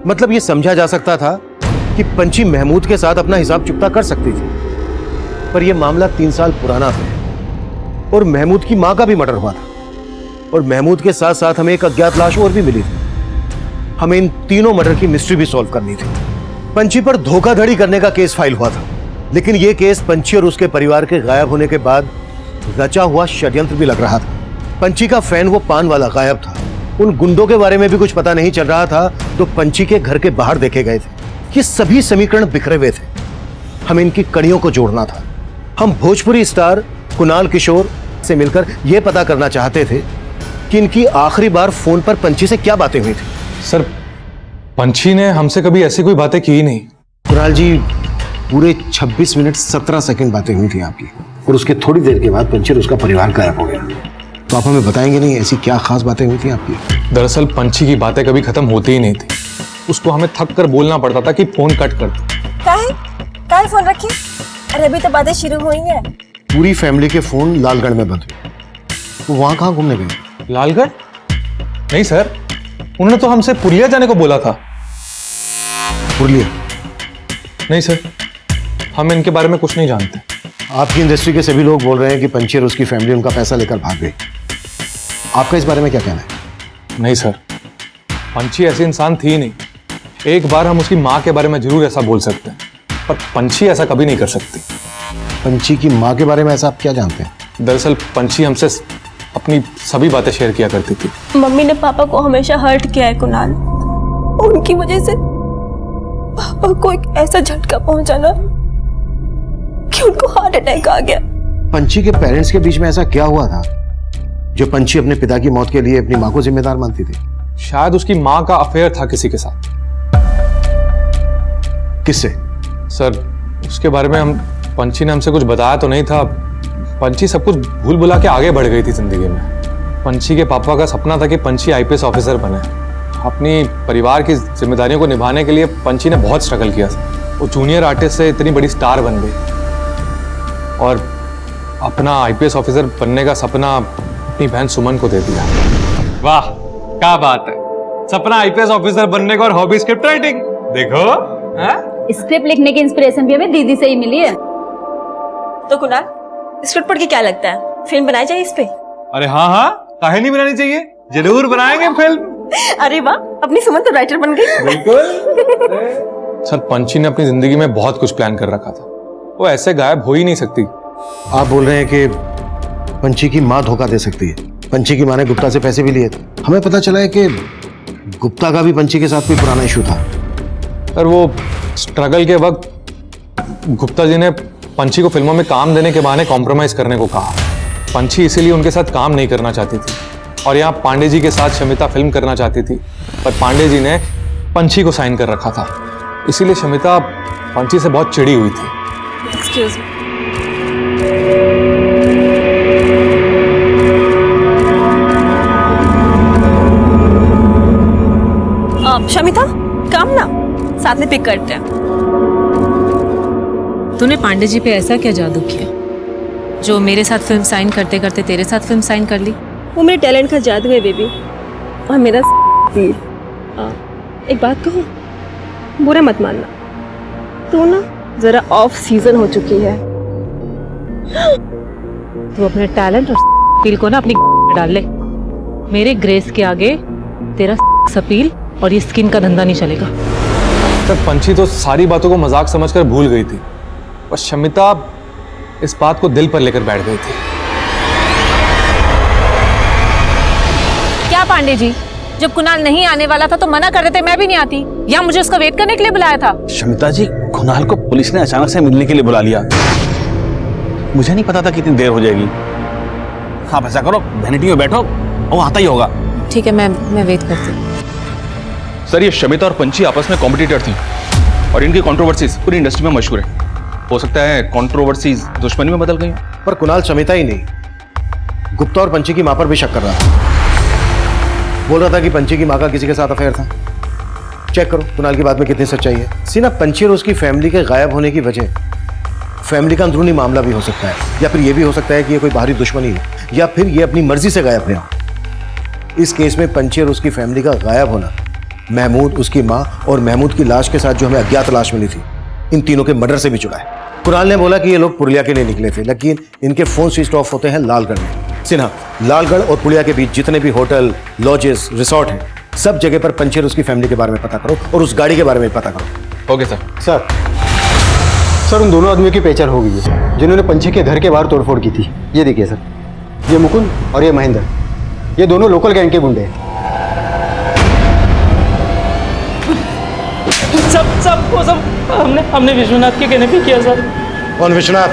मतलब ये समझा जा सकता था कि पंछी महमूद के साथ अपना हिसाब चुकता कर सकती थी, पर यह मामला 3 साल पुराना था और महमूद की मां का भी मर्डर हुआ था, और महमूद के साथ साथ हमें एक अज्ञात लाश और भी मिली थी। हमें इन तीनों मर्डर की मिस्ट्री भी सॉल्व करनी थी। पंछी पर धोखाधड़ी करने का केस फाइल हुआ था, लेकिन यह केस पंछी और उसके परिवार के गायब होने के बाद रचा हुआ षड्यंत्र भी लग रहा था। पंछी का फैन वो पान वाला गायब था, उन गुंडों के बारे में भी कुछ पता नहीं चल रहा था तो पंछी के घर के बाहर देखे गए थे। ये सभी समीकरण बिखरे हुए थे, हमें इनकी कड़ियों को जोड़ना था। हम भोजपुरी स्टार कुणाल किशोर से मिलकर यह पता करना चाहते थे कि इनकी आखिरी बार फोन पर पंछी से क्या बातें हुई थी। सर, पंछी ने हमसे कभी ऐसी कोई बातें की नहीं। कुणाल जी, पूरे 26 मिनट 17 सेकंड बातें हुई थी आपकी, और उसके थोड़ी देर के बाद पंछी और उसका परिवार गायब हो गया। तो आप हमें बताएंगे नहीं ऐसी क्या खास बातें हुई थी आपकी? दरअसल पंछी की बातें कभी खत्म होती ही नहीं थी। उसको हमें थक कर बोलना पड़ता था कि फोन कट कर दो। काहे फोन रखी? अरे अभी तो बातें शुरू हुई हैं। पूरी फैमिली के फोन लालगढ़ में बंद हुए। वो वहां कहाँ घूमने गए? लालगढ़? नहीं सर, उन्होंने तो हमसे पुरलिया जाने को बोला था। पुरलिया? नहीं सर, हम इनके बारे में कुछ नहीं जानते। आपकी इंडस्ट्री के सभी लोग बोल रहे हैं कि पंछी और उसकी फैमिली उनका पैसा लेकर भाग गई। आपका इस बारे में क्या कहना है? नहीं सर, पंछी ऐसी इंसान थी नहीं। एक बार हम उसकी माँ के बारे में जरूर ऐसा बोल सकते हैं, पर पंछी ऐसा कभी नहीं कर सकती। पंछी की माँ के बारे में ऐसा आप क्या जानते हैं? दरअसल पंछी हमसे अपनी सभी बातें शेयर किया करती थी। मम्मी ने पापा को हमेशा हर्ट किया है कुणाल, उनकी वजह से पापा को एक ऐसा झटका पहुंचा ना कि उनको हार्ट अटैक आ गया। पंछी के पेरेंट्स के बीच में ऐसा क्या हुआ था जो पंछी अपने पिता की मौत के लिए अपनी माँ को जिम्मेदार मानती थी? शायद उसकी माँ का अफेयर था किसी के साथ। किससे? सर, उसके बारे में पंछी ने हमसे कुछ बताया तो नहीं था। पंछी सब कुछ भूल भुला के आगे बढ़ गई थी जिंदगी में। पंछी के पापा का सपना था कि पंछी आईपीएस ऑफिसर बने। अपनी परिवार की जिम्मेदारियों को निभाने के लिए पंछी ने बहुत स्ट्रगल किया। वो जूनियर आर्टिस्ट से इतनी बड़ी स्टार बन गई और अपना आईपीएस ऑफिसर बनने का सपना अपनी बहन सुमन को दे दिया। वाह, क्या बात है। सपना आईपीएस ऑफिसर बनने का और हॉबी स्क्रिप्ट राइटिंग। देखो, स्क्रिप्ट लिखने की इंस्पिरेशन भी हमें दीदी से ही मिली है। तो कुणाल, स्क्रिप्ट पढ़ के क्या लगता है, फिल्म बनाई जाए इस पे? अरे हाँ हाँ, काहे नहीं बनानी चाहिए, जरूर बनाएंगे फिल्म। अरे वाह, अपनी सुमन तो राइटर बन गई। बिल्कुल। सर, पंछी ने अपनी जिंदगी में बहुत कुछ प्लान कर रखा था। वो ऐसे गायब हो ही नहीं सकती। आप बोल रहे हैं कि पंछी की माँ धोखा दे सकती है? पंछी की माँ ने गुप्ता से पैसे भी लिए थे। हमें पता चला है कि गुप्ता का भी पंछी के साथ कोई पुराना इशू था। पर वो स्ट्रगल के वक्त गुप्ता जी ने पंछी को फिल्मों में काम देने के बहाने कॉम्प्रोमाइज करने को कहा। पंछी इसीलिए उनके साथ काम नहीं करना चाहती थी और यहाँ पांडे जी के साथ शमिता फिल्म करना चाहती थी, पर पांडे जी ने पंछी को साइन कर रखा था। इसीलिए शमिता पंछी से बहुत चिड़ी हुई थी। Excuse me. शमिता, काम ना साथ में पिक करते हैं। तूने पांडे जी पे ऐसा क्या जादू किया जो मेरे साथ फिल्म साइन करते करते तेरे साथ फिल्म साइन कर ली? वो मेरे टैलेंट का जादू है बेबी, और मेरा दिल। एक बात कहूँ, बुरा मत मानना, तू ना जरा ऑफ सीजन हो चुकी है। तू अपने टैलेंट और अपील को ना अपनी में डाल ले। मेरे ग्रेस के आगे तेरा अपील और ये स्किन का धंधा नहीं चलेगा। तब पंछी तो सारी बातों को मजाक समझकर भूल गई थी, और शमिता इस बात को दिल पर लेकर बैठ गई थी। क्या पांडे जी, जब कुणाल नहीं आने वाला था तो मना कर रहे थे, मैं भी नहीं आती, या मुझे उसका वेट करने के लिए बुलाया था? शमिता जी, कुणाल को पुलिस ने अचानक से मिलने के लिए बुला लिया। मुझे नहीं पता था कितनी देर हो जाएगी। आप ऐसा करो, वैनिटी में बैठो, वो आता ही होगा। ठीक है, मैं वेट करती हूँ। सर, ये शमिता और पंछी आपस में कॉम्पिटिटर थी और इनकी कंट्रोवर्सीज पूरी इंडस्ट्री में मशहूर है। हो सकता है कंट्रोवर्सीज दुश्मनी में बदल गई। पर कुणाल शमिता ही नहीं, गुप्ता और पंछी की मां पर भी शक कर रहा था। बोल रहा था कि पंछी की मां का किसी के साथ अफेयर था। चेक करो कुणाल की बात में कितनी सच्चाई है। सीना, पंची और उसकी फैमिली के गायब होने की वजह फैमिली का अंदरूनी मामला भी हो सकता है, या फिर यह भी हो सकता है कि ये कोई बाहरी दुश्मनी हो, या फिर ये अपनी मर्जी से गायब हुए हो। इस केस में पंची और उसकी फैमिली का गायब होना महमूद, उसकी माँ और महमूद की लाश के साथ जो हमें अज्ञात लाश मिली थी, इन तीनों के मर्डर से भी जुड़ा है। कुणाल ने बोला कि ये लोग पुरुलिया के लिए निकले थे, लेकिन इनके फोन स्विच ऑफ होते हैं लालगढ़ में। सिन्हा, लालगढ़ और पुरुलिया के बीच जितने भी होटल, लॉजेस, रिसोर्ट हैं, सब जगह पर पंची और उसकी फैमिली के बारे में पता करो और उस गाड़ी के बारे में पता करो। Okay sir. सर उन दोनों आदमियों की पहचान हो गई है जिन्होंने पंची के घर के बाहर तोड़फोड़ की थी। ये देखिए सर, ये मुकुंद और ये महेंद्र, ये दोनों लोकल गैंग के गुंडे हैं। सब हमने विश्वनाथ के कहने पे किया सर। कौन विश्वनाथ?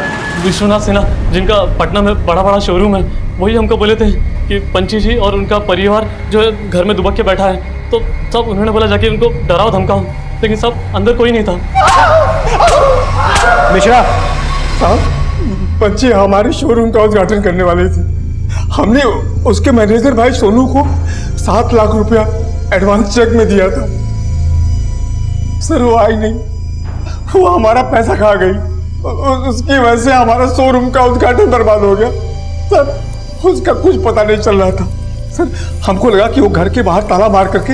विश्वनाथ सिन्हा, जिनका पटना में बड़ा बड़ा शोरूम है, वही हमको बोले थे कि पंची जी और उनका परिवार जो है घर में दुबक के बैठा है, तो सब उन्होंने बोला जाके उनको डराओ धमकाओ, लेकिन सब अंदर कोई नहीं था। मिश्रा साहब, पंची हमारे शोरूम का उद्घाटन करने वाले थे। हमने उसके मैनेजर भाई सोनू को 7 लाख रुपया एडवांस चेक में दिया था। सर वो आई नहीं, वो हमारा पैसा खा गई। उसकी वजह से हमारा शोरूम का उद्घाटन बर्बाद हो गया। सर उसका कुछ पता नहीं चल रहा था। सर हमको लगा कि वो घर के बाहर ताला मार करके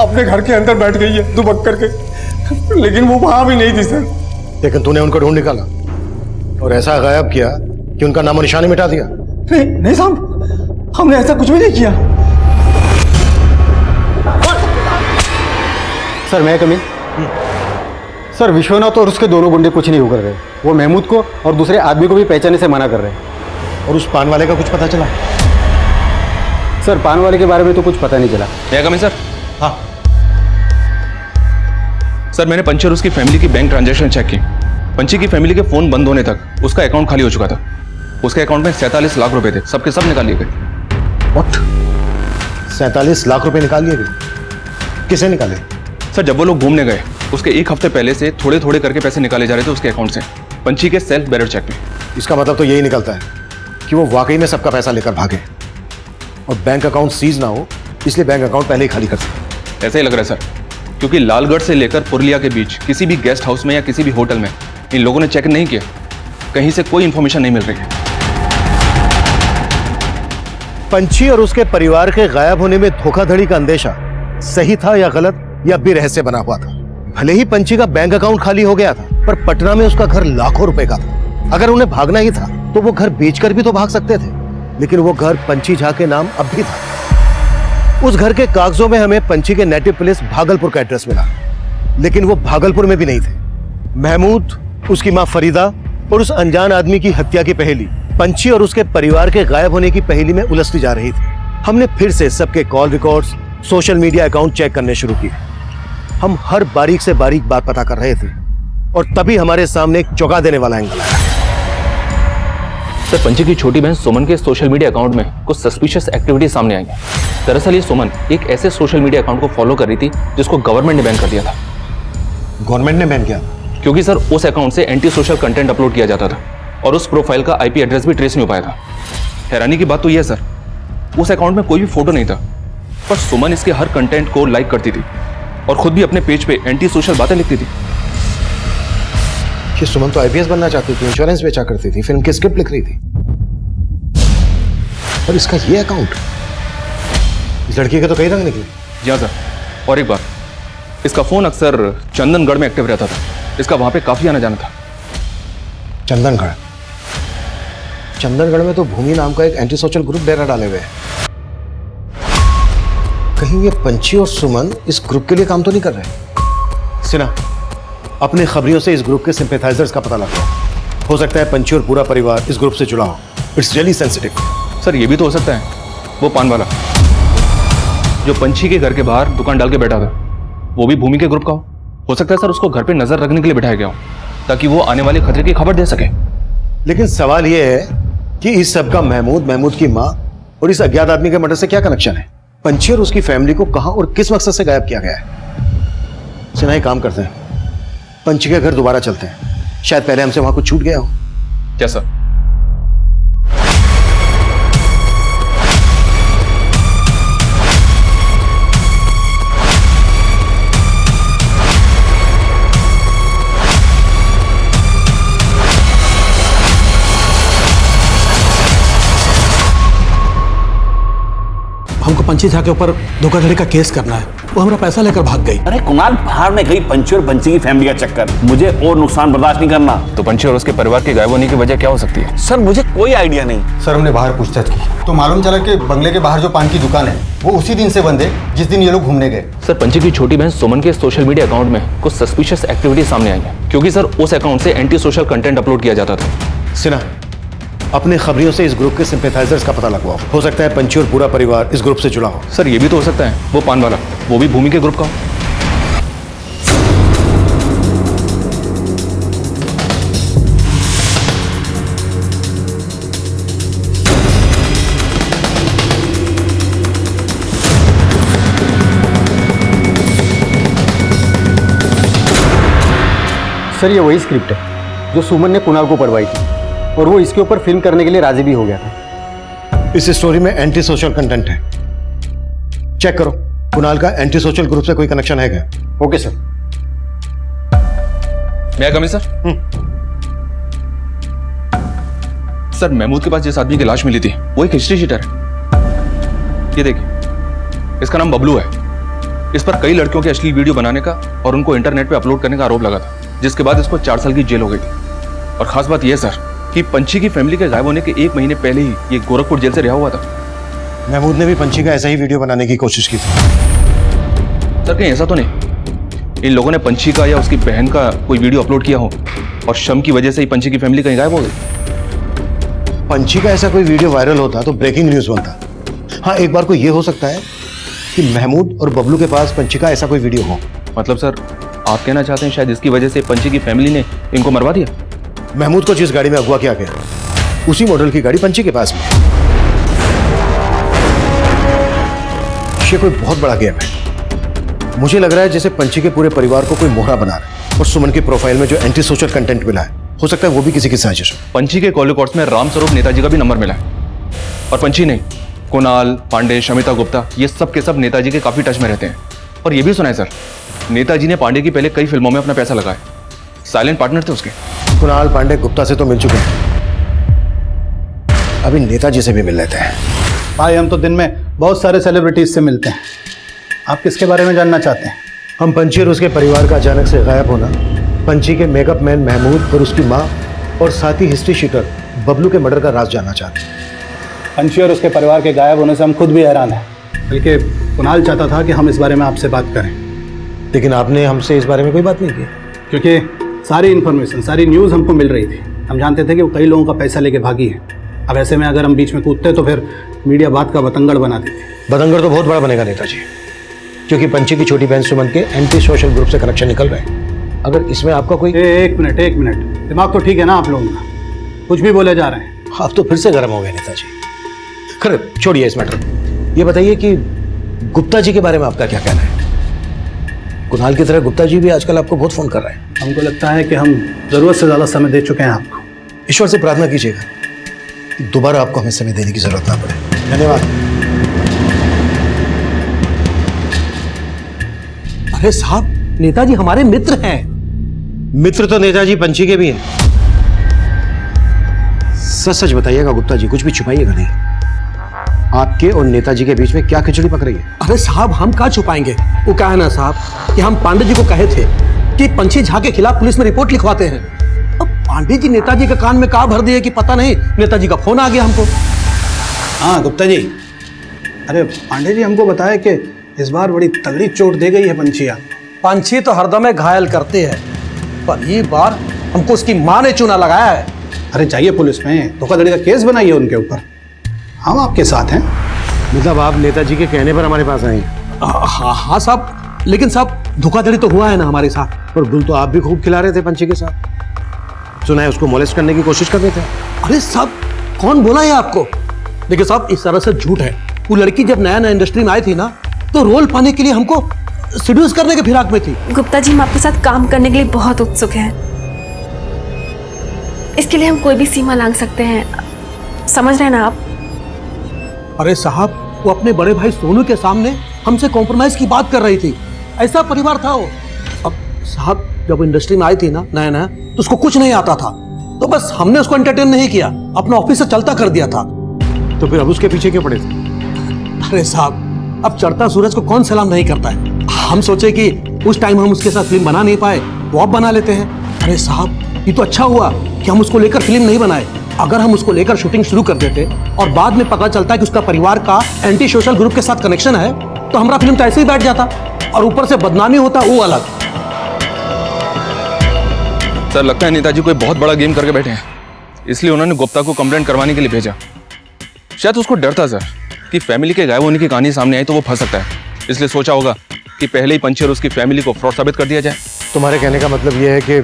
अपने घर के अंदर बैठ गई है दुबक करके, लेकिन वो वहां भी नहीं थी सर। लेकिन तूने उनको ढूंढ निकाला और ऐसा गायब किया कि उनका नामो निशान मिटा दिया। नहीं साहब, हमने ऐसा कुछ भी नहीं किया। सर मैं कमी सर, विश्वनाथ और उसके दोनों गुंडे कुछ नहीं कर रहे। वो महमूद को और दूसरे आदमी को भी पहचानने से मना कर रहे हैं। और उस पान वाले का कुछ पता चला? सर पान वाले के बारे में तो कुछ पता नहीं चला। क्या कमी सर? हाँ सर, मैंने पंची और उसकी फैमिली की बैंक ट्रांजैक्शन चेक की। पंची की फैमिली के फोन बंद होने तक उसका अकाउंट खाली हो चुका था। उसके अकाउंट में 47 लाख रुपए थे, सबके सब निकाल लिए गए। व्हाट? 47 लाख रुपए निकाल लिए गए? किसे निकाले? सर जब वो लोग घूमने गए उसके एक हफ्ते पहले से थोड़े थोड़े करके पैसे निकाले जा रहे थे उसके अकाउंट से, पंची के सेल्फ बेरर चेक में। इसका मतलब तो यही निकलता है कि वो वाकई में सबका पैसा लेकर भागे और बैंक अकाउंट सीज ना हो, इसलिए बैंक अकाउंट पहले ही खाली कर दिया। ऐसा ही लग रहा है सर, क्योंकि लालगढ़ से लेकर पुरुलिया के बीच किसी भी गेस्ट हाउस में या किसी भी होटल में इन लोगों ने चेक नहीं किया। कहीं से कोई इंफॉर्मेशन नहीं मिल रही है। पंची और उसके परिवार के गायब होने में धोखाधड़ी का अंदेशा सही था या गलत, या भी रहस्य बना हुआ था। भले ही पंची का बैंक अकाउंट खाली हो गया था, पर पटना में उसका घर लाखों रुपए का था। अगर उन्हें भागना ही था तो वो घर बेचकर भी तो भाग सकते थे, लेकिन वो घर पंची झा के नाम अब भी था। उस घर के कागजों में हमें पंची के नेटिव प्लेस भागलपुर का एड्रेस मिला, लेकिन वो भागलपुर में भी नहीं थे। महमूद, उसकी मां फरीदा और उस अनजान आदमी की हत्या की पहेली पंची और उसके परिवार के गायब होने की पहेली में उलझती जा रही थी। हमने फिर से सबके call records, social media account check करने शुरू किए। हम हर बारीक से बारीक बात पता कर रहे थे और तभी हमारे सामने एक चौंका देने वाला एंगल आया। सर पंची की छोटी बहन सुमन के सोशल मीडिया अकाउंट में कुछ सस्पिशियस एक्टिविटी सामने आई है। दरअसल ये सुमन एक ऐसे सोशल मीडिया अकाउंट को फॉलो कर रही थी जिसको गवर्नमेंट ने बैन कर दिया था। गवर्नमेंट ने बैन किया? क्योंकि सर उस अकाउंट से एंटी सोशल कंटेंट अपलोड किया जाता था और उस प्रोफाइल का आईपी एड्रेस भी ट्रेस नहीं हो पाया था। हैरानी की बात तो यह है सर, उस अकाउंट में कोई भी फोटो नहीं था, पर सुमन इसके हर कंटेंट को लाइक करती थी और खुद भी अपने पेज पे एंटी सोशल बातें लिखती थी। कि सुमन तो आईपीएस बनना चाहती थी, इंश्योरेंस बेचा करती थी, फिल्म की स्क्रिप्ट लिख रही थी, और इसका ये अकाउंट, इस लड़की के तो कई रंग निकले। जी हाँ सर, और एक बात, इसका फोन अक्सर चंदनगढ़ में एक्टिव रहता था। इसका वहां पे काफी आना जाना था। चंदनगढ़? चंदनगढ़ में तो भूमि नाम का एक एंटी सोशल ग्रुप डेरा डाले हुए हैं। कहीं ये पंची और सुमन इस ग्रुप के लिए काम तो नहीं कर रहे? सिन्हा, अपने खबरियों से इस ग्रुप के सिंपैथाइजर्स का पता लगाओ। हो सकता है पंची और पूरा परिवार इस ग्रुप से जुड़ा हो। It's really sensitive. सर ये भी तो हो सकता है वो पान वाला जो पंची के घर के बाहर दुकान डाल के बैठा था, वो भी भूमि के ग्रुप का हो सकता है सर उसको घर पे नजर रखने के लिए बिठाया गया हो ताकि वो आने वाले खतरे की खबर दे सके। लेकिन सवाल यह है कि इस सब का महमूद की मां और इस अज्ञात आदमी के मर्डर से क्या कनेक्शन है? पंची और उसकी फैमिली को कहां और किस मकसद से गायब किया गया है? सिन्हा, काम करते हैं, पंची के घर दोबारा चलते हैं। शायद पहले हमसे वहां कुछ छूट गया हो। क्या सर? पंची झा के ऊपर धोखाधड़ी का केस करना है, वो हमारा पैसा लेकर भाग गई। अरे कुणाल, बाहर में गई पंची और पंची की फैमिली का चक्कर, मुझे और नुकसान बर्दाश्त नहीं करना। तो पंची और उसके परिवार के गायब होने की वजह क्या हो सकती है? सर मुझे कोई आइडिया नहीं। सर हमने बाहर पूछताछ की तो मालूम चला कि बंगले के बाहर जो पान की दुकान है वो उसी दिन से बंद है जिस दिन ये लोग घूमने गए। सर पंची की छोटी बहन सुमन के सोशल मीडिया अकाउंट में कुछ सस्पिशियस एक्टिविटी सामने आई है, क्योंकि सर उस अकाउंट से एंटी सोशल कंटेंट अपलोड किया जाता था। सिन्हा, अपने खबरियों से इस ग्रुप के सिंपैथाइजर्स का पता लगवाओ। हो सकता है पंची और पूरा परिवार इस ग्रुप से जुड़ा हो। सर ये भी तो हो सकता है वो पान वाला, वो भी भूमि के ग्रुप का हो। सर ये वही स्क्रिप्ट है जो सुमन ने कुणाल को पढ़वाई थी और वो इसके ऊपर फिल्म करने के लिए राजी भी हो गया था। इस स्टोरी में एंटी सोशल कंटेंट है, चेक करो। कुणाल का एंटी सोशल ग्रुप से कोई कनेक्शन है क्या? Okay sir. मैं कमी सर? सर महमूद के पास जिस आदमी की लाश मिली थी वो एक हिस्ट्री शीटर है। ये देखिए, इसका नाम बबलू है। इस पर कई लड़कियों के अश्लील वीडियो बनाने का और उनको इंटरनेट पे अपलोड करने का आरोप लगा था, जिसके बाद इसको 4 साल की जेल हो गई थी। और खास बात यह सर कि पंची की फैमिली के गायब होने के 1 महीने पहले ही ये गोरखपुर जेल से रिहा हुआ था। महमूद ने भी पंची का ऐसा ही वीडियो बनाने की कोशिश की थी। सर कहीं ऐसा तो नहीं इन लोगों ने पंची का या उसकी बहन का कोई वीडियो अपलोड किया हो और शम की वजह से ही पंची की फैमिली कहीं गायब हो गई? पंची का ऐसा कोई वीडियो वायरल होता तो ब्रेकिंग न्यूज बनता। हाँ, एक बार को ये हो सकता है कि महमूद और बबलू के पास पंची का ऐसा कोई वीडियो हो। मतलब सर आप कहना चाहते हैं शायद इसकी वजह से पंची की फैमिली ने इनको मरवा दिया? महमूद को जिस गाड़ी में अगवा किया गया उसी मॉडल की गाड़ी पंची के पास में। ये कोई बहुत बड़ा गेम है। मुझे लग रहा है जैसे पंची के पूरे परिवार को कोई मोहरा बना रहा है और सुमन की प्रोफाइल में जो एंटी सोशल कंटेंट मिला है हो सकता है वो भी किसी की साजिश हो। पंची के कॉल रिकॉर्ड्स में राम स्वरूप नेताजी का भी नंबर मिला है और पंची नहीं, कुणाल, पांडे, शमिता गुप्ता ये सब के सब नेताजी के काफी टच में रहते हैं। और ये भी सुना है सर नेताजी ने पांडे की पहले कई फिल्मों में अपना पैसा लगाया, साइलेंट पार्टनर थे उसके। कुणाल, पांडे, गुप्ता से तो मिल चुके हैं, अभी नेताजी से भी मिल लेते हैं। भाई हम तो दिन में बहुत सारे सेलिब्रिटीज से मिलते हैं, आप किसके बारे में जानना चाहते हैं? हम पंची और उसके परिवार का अचानक से गायब होना, पंची के मेकअप मैन महमूद और उसकी माँ और साथ ही हिस्ट्री शीटर बबलू के मर्डर का राज जानना चाहते हैं। पंची और उसके परिवार के गायब होने से हम खुद भी हैरान हैं, बल्कि कुणाल चाहता था कि हम इस बारे में आपसे बात करें, लेकिन आपने हमसे इस बारे में कोई बात नहीं की। क्योंकि सारी इन्फॉर्मेशन, सारी न्यूज़ हमको मिल रही थी। हम जानते थे कि वो कई लोगों का पैसा लेके भागी है। अब ऐसे में अगर हम बीच में कूदते तो फिर मीडिया बात का बतंगड़ बना देती। बतंगड़ तो बहुत बड़ा बनेगा नेताजी, क्योंकि पंची की छोटी बहन सुमन के एंटी सोशल ग्रुप से कनेक्शन निकल रहे हैं। अगर इसमें आपका कोई एक मिनट, दिमाग तो ठीक है ना आप लोगों का? कुछ भी बोले जा रहे हैं। आप तो फिर से गर्म हो गए नेताजी। खैर छोड़िए इस मैटर, ये बताइए कि गुप्ता जी के बारे में आपका क्या कहना है? कुणाल की तरह गुप्ता जी भी आजकल आपको बहुत फोन कर रहे हैं। हमको लगता है कि हम जरूरत से ज्यादा समय दे चुके हैं आपको। ईश्वर से प्रार्थना कीजिएगा कि दोबारा आपको हमें समय देने की जरूरत ना पड़े। धन्यवाद। अरे साहब, नेताजी हमारे मित्र हैं। मित्र तो नेताजी पंची के भी हैं। सच सच बताइएगा गुप्ता जी, कुछ भी छुपाइएगा नहीं। आपके और नेताजी के बीच में क्या खिचड़ी पक रही है? अरे साहब, हम क्या छुपाएंगे? वो कहा है ना साहब कि हम पांडे जी को कहे थे कि पंची झा के खिलाफ पुलिस में रिपोर्ट लिखवाते हैं। अब पांडे जी नेताजी के कान में कहा भर दिए कि पता नहीं, नेताजी का फोन आ गया हमको। हाँ गुप्ता जी, अरे पांडे जी हमको बताया कि इस बार बड़ी तगड़ी चोट दे गई है पंछिया। पंछी तो हरदम घायल करते हैं, पर ये बार हमको उसकी माँ ने चूना लगाया है। अरे जाइए पुलिस में, धोखाधड़ी का केस बनाइए उनके ऊपर, हम आपके साथ हैं। मतलब आप नेताजी के कहने पर हमारे पास आए हैं? हाँ साहब, लेकिन साहब धोखाधड़ी तो हुआ है ना हमारे साथ। और गुल तो आप भी खूब खिला रहे थे पंची के साथ, सुना है उसको मोलेस्ट करने की कोशिश कर रहे थे। अरे साहब, कौन बोला है आपको? देखिए साहब, इस तरह से झूठ है। वो लड़की जब नया इंडस्ट्री में आई थी ना, तो रोल पाने के लिए हमको सीड्यूस करने के फिराक में थी। गुप्ता जी, हम आपके साथ काम करने के लिए बहुत उत्सुक हैं। इसके लिए हम कोई भी सीमा लांघ सकते हैं, समझ रहे हैं ना आप? अरे साहब, वो अपने बड़े भाई सोनू के सामने हमसे कॉम्प्रोमाइज की बात कर रही थी। ऐसा परिवार था वो। अब साहब, जब इंडस्ट्री में आई थी ना नया तो उसको कुछ नहीं आता था, तो बस हमने उसको एंटरटेन नहीं किया, अपना ऑफिस से चलता कर दिया था। तो फिर अब उसके पीछे क्यों पड़े थे? अरे साहब, अब चढ़ता सूरज को कौन सलाम नहीं करता है। हम सोचे कि उस टाइम हम उसके साथ फिल्म बना नहीं पाए तो अब बना लेते हैं। अरे साहब, ये तो अच्छा हुआ कि हम उसको लेकर फिल्म नहीं बनाए। अगर हम उसको लेकर शूटिंग शुरू कर देते और बाद में पता चलता है कि उसका परिवार का एंटी सोशल ग्रुप के साथ कनेक्शन है, तो हमारा फिल्म तो ऐसे ही बैठ जाता और ऊपर से बदनामी होता, वो अलग। सर, लगता है नेताजी कोई बहुत बड़ा गेम करके बैठे हैं, इसलिए उन्होंने गुप्ता को कंप्लेंट करवाने के लिए भेजा। शायद उसको डर था सर कि फैमिली के गायब होने की कहानी सामने आई तो वो फंस सकता है, इसलिए सोचा होगा कि पहले ही पंची और उसकी फैमिली को फ्रॉड साबित कर दिया जाए। तुम्हारे कहने का मतलब यह है कि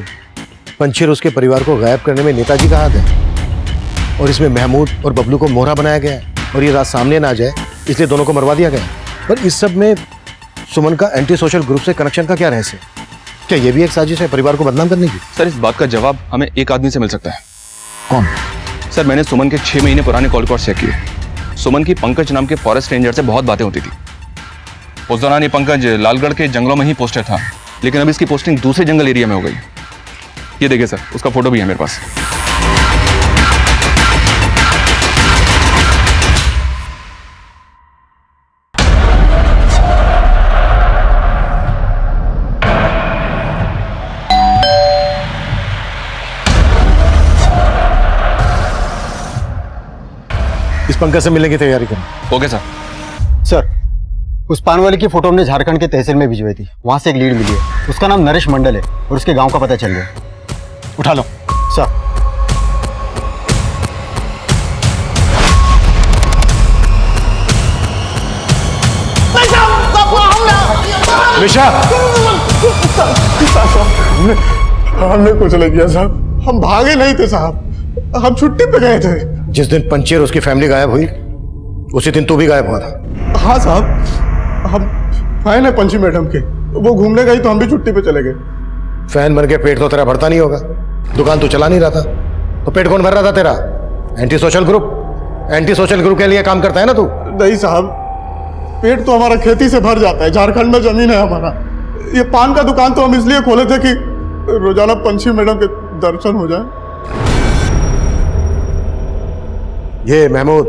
पंची और उसके परिवार को गायब करने में नेताजी का हाथ है और इसमें महमूद और बबलू को मोहरा बनाया गया है और ये रात सामने ना आ जाए इसलिए दोनों को मरवा दिया गया। पर इस सब में सुमन का एंटी सोशल ग्रुप से कनेक्शन का क्या रहस्य? क्या ये भी एक साजिश है परिवार को बदनाम करने की? सर, इस बात का जवाब हमें एक आदमी से मिल सकता है। कौन? सर, मैंने सुमन के 6 महीने पुराने कॉल रिकॉर्ड चेक किए। सुमन की पंकज नाम के फॉरेस्ट रेंजर से बहुत बातें होती थी। उस दौरान ये पंकज लालगढ़ के जंगलों में ही पोस्टेड था, लेकिन अभी इसकी पोस्टिंग दूसरे जंगल एरिया में हो गई। ये देखिए सर, उसका फोटो भी है मेरे पास। इस पंकज से मिलने की तैयारी करो। Okay sir. सर, उस पान वाले की फोटो हमने झारखंड के तहसील में भिजवाई थी, वहां से एक लीड मिली है। उसका नाम नरेश मंडल है और उसके गांव का पता चल गया। उठा लो। सर। निशा, हमने कुछ नहीं किया साहब, हम भागे नहीं थे साहब, हम छुट्टी पे गए थे। जिस दिन पंची और उसकी फैमिली गायब हुई उसी दिन तू भी गायब हुआ था। हाँ साहब, हम फैन है पंची मैडम के, वो घूमने गई तो हम भी छुट्टी पे चले गए। फैन बन के पेट तो तेरा भरता नहीं होगा, दुकान तो चला नहीं रहा था, तो पेट कौन भर रहा था तेरा? एंटी सोशल ग्रुप के लिए काम करता है ना तू? नहीं साहब, पेट तो हमारा खेती से भर जाता है, झारखंड में जमीन है हमारा। ये पान का दुकान तो हम इसलिए खोले थे कि रोजाना पंची मैडम के दर्शन हो जाए। ये महमूद,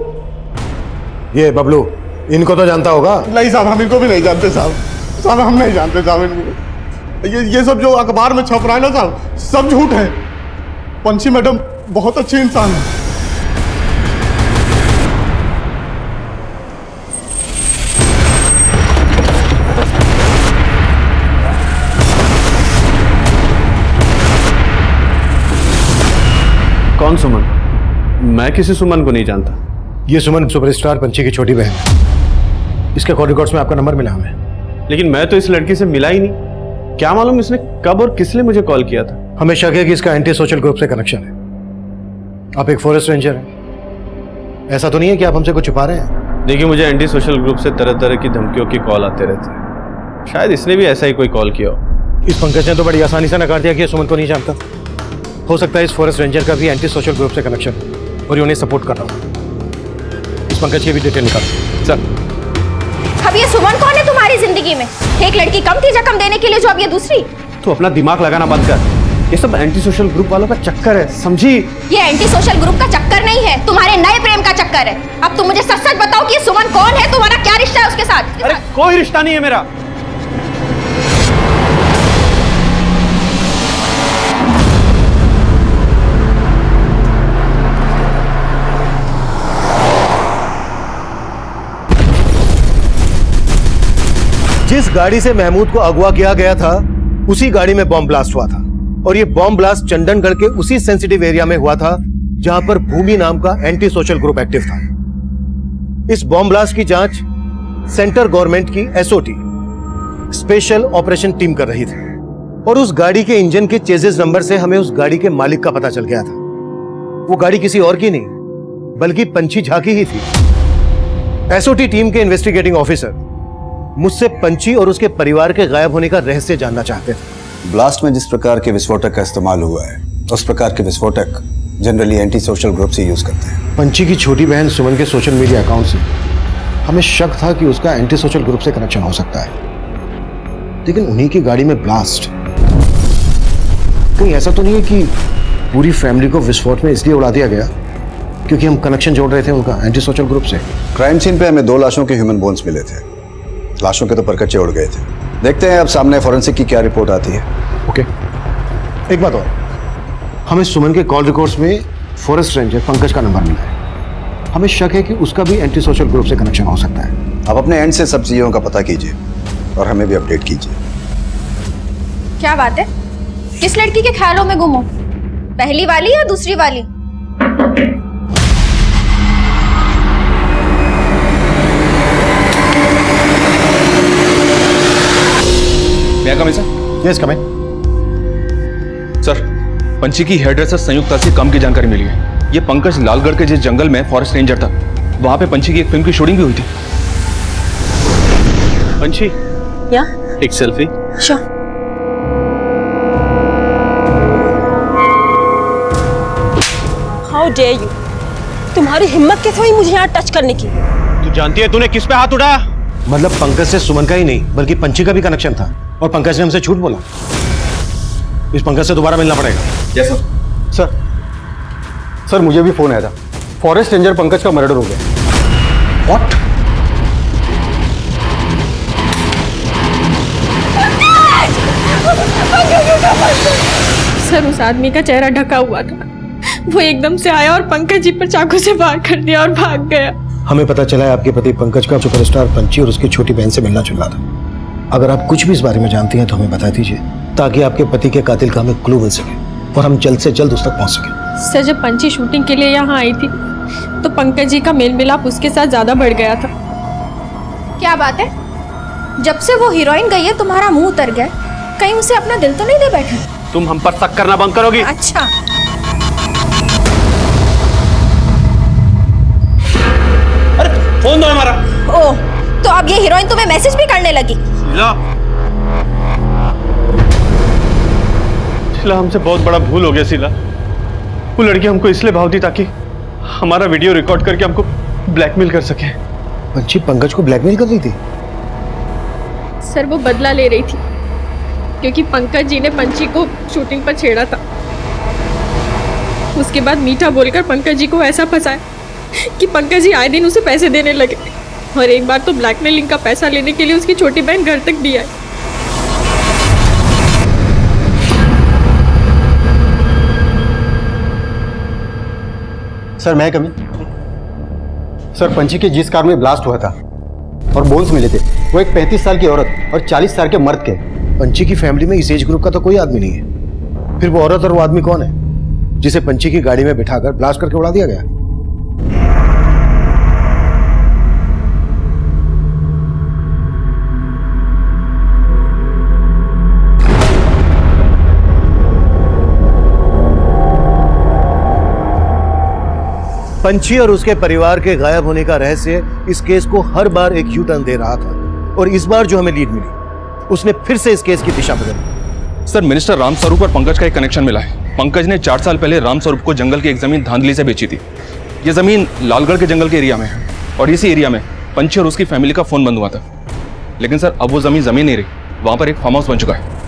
ये बबलू, इनको तो जानता होगा? नहीं साहब, हम इनको भी नहीं जानते साहब, हम नहीं जानते साहब इनको। ये सब जो अखबार में छप रहा है ना साहब, सब झूठ है। पंची मैडम बहुत अच्छी इंसान है। कौन सुमन? मैं किसी सुमन को नहीं जानता। ये सुमन सुपरस्टार पंची की छोटी बहन है। इसके कॉल रिकॉर्ड्स में आपका नंबर मिला हमें। लेकिन मैं तो इस लड़की से मिला ही नहीं। क्या मालूम इसने कब और किस लिए मुझे कॉल किया था। हमें शक है कि इसका एंटी सोशल ग्रुप से कनेक्शन है। आप एक फॉरेस्ट रेंजर हैं, ऐसा तो नहीं है कि आप हमसे कुछ छुपा रहे हैं? देखिए, मुझे एंटी सोशल ग्रुप से तरह तरह की धमकियों की कॉल आते रहते हैं। शायद इसने भी ऐसा ही कोई कॉल किया हो। इस पंकज ने तो बड़ी आसानी से नकार दिया कि सुमन को नहीं जानता। हो सकता है इस फॉरेस्ट रेंजर का भी एंटी सोशल ग्रुप से कनेक्शन है और ये उन्हें सपोर्ट कर रहा हूँ। इस पंकज की भी डिटेल निकालो। सर। अब ये सुमन कौन है तुम्हारी जिंदगी में? एक लड़की कम थी जख्म देने के लिए, जो अब ये दूसरी। तो अपना दिमाग लगाना बंद कर। ये सब एंटी सोशल ग्रुप वालों का चक्कर है, समझी? ये एंटी सोशल ग्रुप का चक्कर नहीं है, तुम्हारे नए प्रेम का चक्कर है। अब तुम मुझे सच सच बताओ कि सुमन कौन है, तुम्हारा क्या रिश्ता है उसके साथ? अरे कोई रिश्ता नहीं है मेरा। जिस गाड़ी से महमूद को अगवा किया गया था उसी गाड़ी में बॉम्ब ब्लास्ट हुआ था और ये बॉम्ब ब्लास्ट चंदनगढ़ के उसी सेंसिटिव एरिया में हुआ था जहां पर भूमि नाम का एंटी सोशल ग्रुप एक्टिव था। इस बॉम्ब ब्लास्ट की जांच सेंट्रल गवर्नमेंट की एसओटी स्पेशल ऑपरेशन टीम कर रही थी और उस गाड़ी के इंजन के चेजिस नंबर से हमें उस गाड़ी के मालिक का पता चल गया था। वो गाड़ी किसी और की नहीं बल्कि पंची झा की ही थी। एसओटी टीम के इन्वेस्टिगेटिंग ऑफिसर मुझसे पंची और उसके परिवार के गायब होने का रहस्य जानना चाहते थे। ब्लास्ट में जिस प्रकार के विस्फोटक का इस्तेमाल हुआ है उस प्रकार के विस्फोटक जनरली एंटी सोशल ग्रुप से यूज करते हैं। पंची की छोटी बहन सुमन के सोशल मीडिया अकाउंट से हमें शक था कि उसका एंटी सोशल ग्रुप से कनेक्शन हो सकता है, लेकिन उन्हीं की गाड़ी में ब्लास्ट। कहीं ऐसा तो नहीं है कि पूरी फैमिली को विस्फोट में इसलिए उड़ा दिया गया क्योंकि हम कनेक्शन जोड़ रहे थे उनका एंटी सोशल ग्रुप से? क्राइम सीन पे हमें 2 लाशों के ह्यूमन बोन्स मिले थे। लाशों के तो परकच्चे उड़ गए थे। देखते हैं अब सामने फॉरेंसिक की क्या रिपोर्ट आती है। ओके, एक बात और, हमें सुमन के कॉल रिकॉर्ड्स में फॉरेस्ट रेंजर पंकज का नंबर मिला है। हमें शक है कि उसका भी एंटी सोशल ग्रुप से कनेक्शन हो सकता है। आप अपने एंड से सब चीजों का पता कीजिए और हमें भी अपडेट कीजिए। क्या बात है? किस लड़की के ख्यालों में गुम हो? पहली वाली या दूसरी वाली? मैं कम सर? यस कम इन। सर, पंची की हेयर ड्रेसर संयुक्ता से काम की जानकारी मिली है। ये पंकज लालगढ़ के जिस जंगल में फॉरेस्ट रेंजर था, वहां पे पंची की एक फिल्म की शूटिंग भी हुई थी। पंची, या एक selfie. Sure. How dare you, तुम्हारी हिम्मत कैसे हुई मुझे यहाँ टच करने की? तू जानती है तूने किस पे हाथ उठाया? मतलब पंकज से सुमन का ही नहीं बल्कि पंची का भी कनेक्शन था, और पंकज ने हमसे झूठ बोला। इस पंकज से दोबारा मिलना पड़ेगा। Yes sir. सर मुझे भी फोन आया था, फॉरेस्ट रेंजर पंकज का मर्डर हो गया। व्हाट? सर, उस आदमी का चेहरा ढका हुआ था। वो एकदम से आया और पंकज जी पर चाकू से वार कर दिया और भाग गया। हमें पता चला है आपके पति पंकज का सुपरस्टार पंची और उसकी छोटी बहन से मिलना जुलना था। अगर आप कुछ भी इस बारे में जानती हैं तो हमें बता दीजिए, ताकि आपके पति के कातिल का हमें क्लू मिल सके और हम जल्द से जल्द उस तक पहुंच सके। सर, जब पंची शूटिंग के लिए यहाँ आई थी तो पंकज जी का मेल मिलाप उसके साथ ज्यादा बढ़ गया था। क्या बात है? जब से वो हीरोइन गई है तुम्हारा मुंह उतर गया। कहीं उसे अपना दिल तो नहीं दे बैठे? तुम हम पर शक करना बंद करोगी? अच्छा, फोन दो हमारा। ओह, तो अब ये हीरोइन तुम्हें मैसेज भी करने लगी? शीला, हमसे बहुत बड़ा भूल हो गया शीला। वो लड़की हमको इसलिए भाव दी ताकि हमारा वीडियो रिकॉर्ड करके हमको ब्लैकमेल कर सके। पंची पंकज को ब्लैकमेल कर रही थी? सर, वो बदला ले रही थी क्योंकि पंकज जी ने पंची को शूटिंग पर छेड़ा था। उसके बाद मीठा बोलकर पंकज जी को ऐसा फंसाया कि पंकज जी आए दिन उसे पैसे देने लगे, और एक बार तो ब्लैकमेलिंग का पैसा लेने के लिए उसकी छोटी बहन घर तक भी आई। सर मैं कमी। सर पंची के जिस कार में ब्लास्ट हुआ था और बोन्स मिले थे, वो एक 35 साल की औरत और 40 साल के मर्द के। पंची की फैमिली में इस एज ग्रुप का तो कोई आदमी नहीं है। फिर वो औरत और वो आदमी कौन है जिसे पंची की गाड़ी में बिठाकर ब्लास्ट करके उड़ा दिया गया? पंची और उसके परिवार के गायब होने का रहस्य इस केस को हर बार एक यू टर्न दे रहा था, और इस बार जो हमें लीड मिली उसने फिर से इस केस की दिशा बदली। सर, मिनिस्टर रामस्वरूप और पंकज का एक कनेक्शन मिला है। पंकज ने 4 साल पहले रामस्वरूप को जंगल की एक जमीन धांधली से बेची थी। ये जमीन लालगढ़ के जंगल के एरिया में है, और इसी एरिया में पंची और उसकी फैमिली का फोन बंद हुआ था। लेकिन सर, अब वो जमीन नहीं रही, वहां पर एक फार्म हाउस बन चुका है।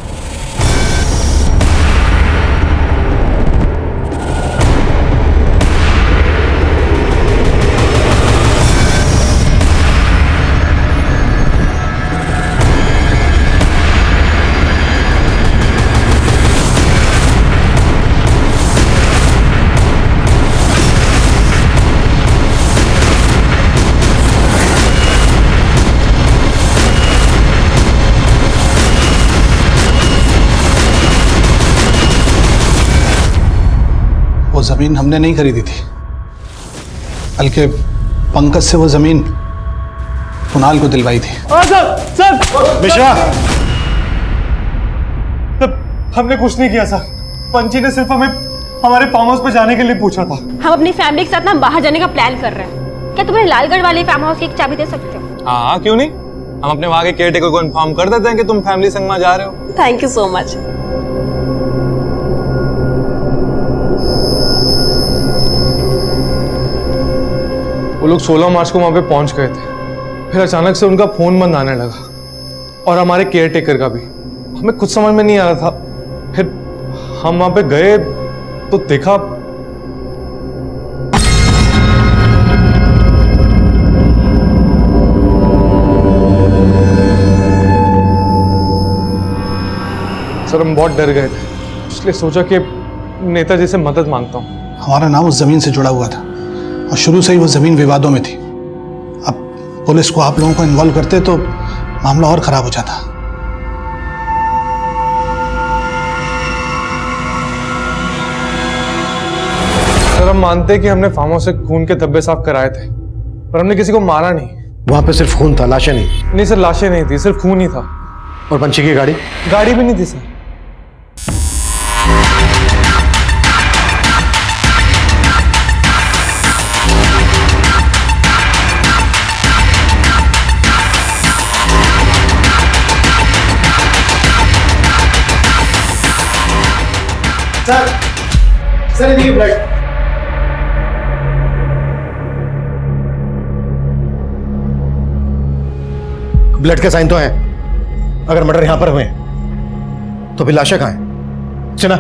जमीन हमने नहीं खरीदी थी, बल्कि पंकज से वो जमीन कुणाल को दिलवाई थी। सर मिश्रा, हमने कुछ नहीं किया सर। पंची ने सिर्फ हमें हमारे फार्म हाउस पर जाने के लिए पूछा था। हम अपनी फैमिली के साथ ना बाहर जाने का प्लान कर रहे हैं। क्या तुम्हें लालगढ़ वाले फार्म हाउस की एक चाबी दे सकते हो? हाँ, क्यों नहीं। हम अपने वहां के केयरटेकर को इन्फॉर्म कर देते हैं कि तुम फैमिली संग में जा रहे हो। Thank you so much. वो लोग 16 मार्च को वहां पे पहुंच गए थे। फिर अचानक से उनका फोन बंद आने लगा, और हमारे केयरटेकर का भी। हमें कुछ समझ में नहीं आ रहा था। फिर हम वहां पे गए तो देखा सर हम बहुत डर गए थे, इसलिए सोचा कि नेताजी से मदद मांगता हूँ। हमारा नाम उस जमीन से जुड़ा हुआ था और शुरू से ही वो जमीन विवादों में थी। अब पुलिस को आप लोगों को इन्वॉल्व करते तो मामला और खराब हो जाता। सर हम मानते कि हमने फार्म हाउस से खून के धब्बे साफ कराए थे, पर हमने किसी को मारा नहीं। वहां पे सिर्फ खून था, लाशें नहीं। नहीं सर, लाशें नहीं थी, सिर्फ खून ही था। और पंछी की गाड़ी? गाड़ी भी नहीं थी सर। सर ये ब्लड। ब्लड के साइन तो हैं। अगर मर्डर यहां पर हुए तो फिर लाशें कहां हैं? चना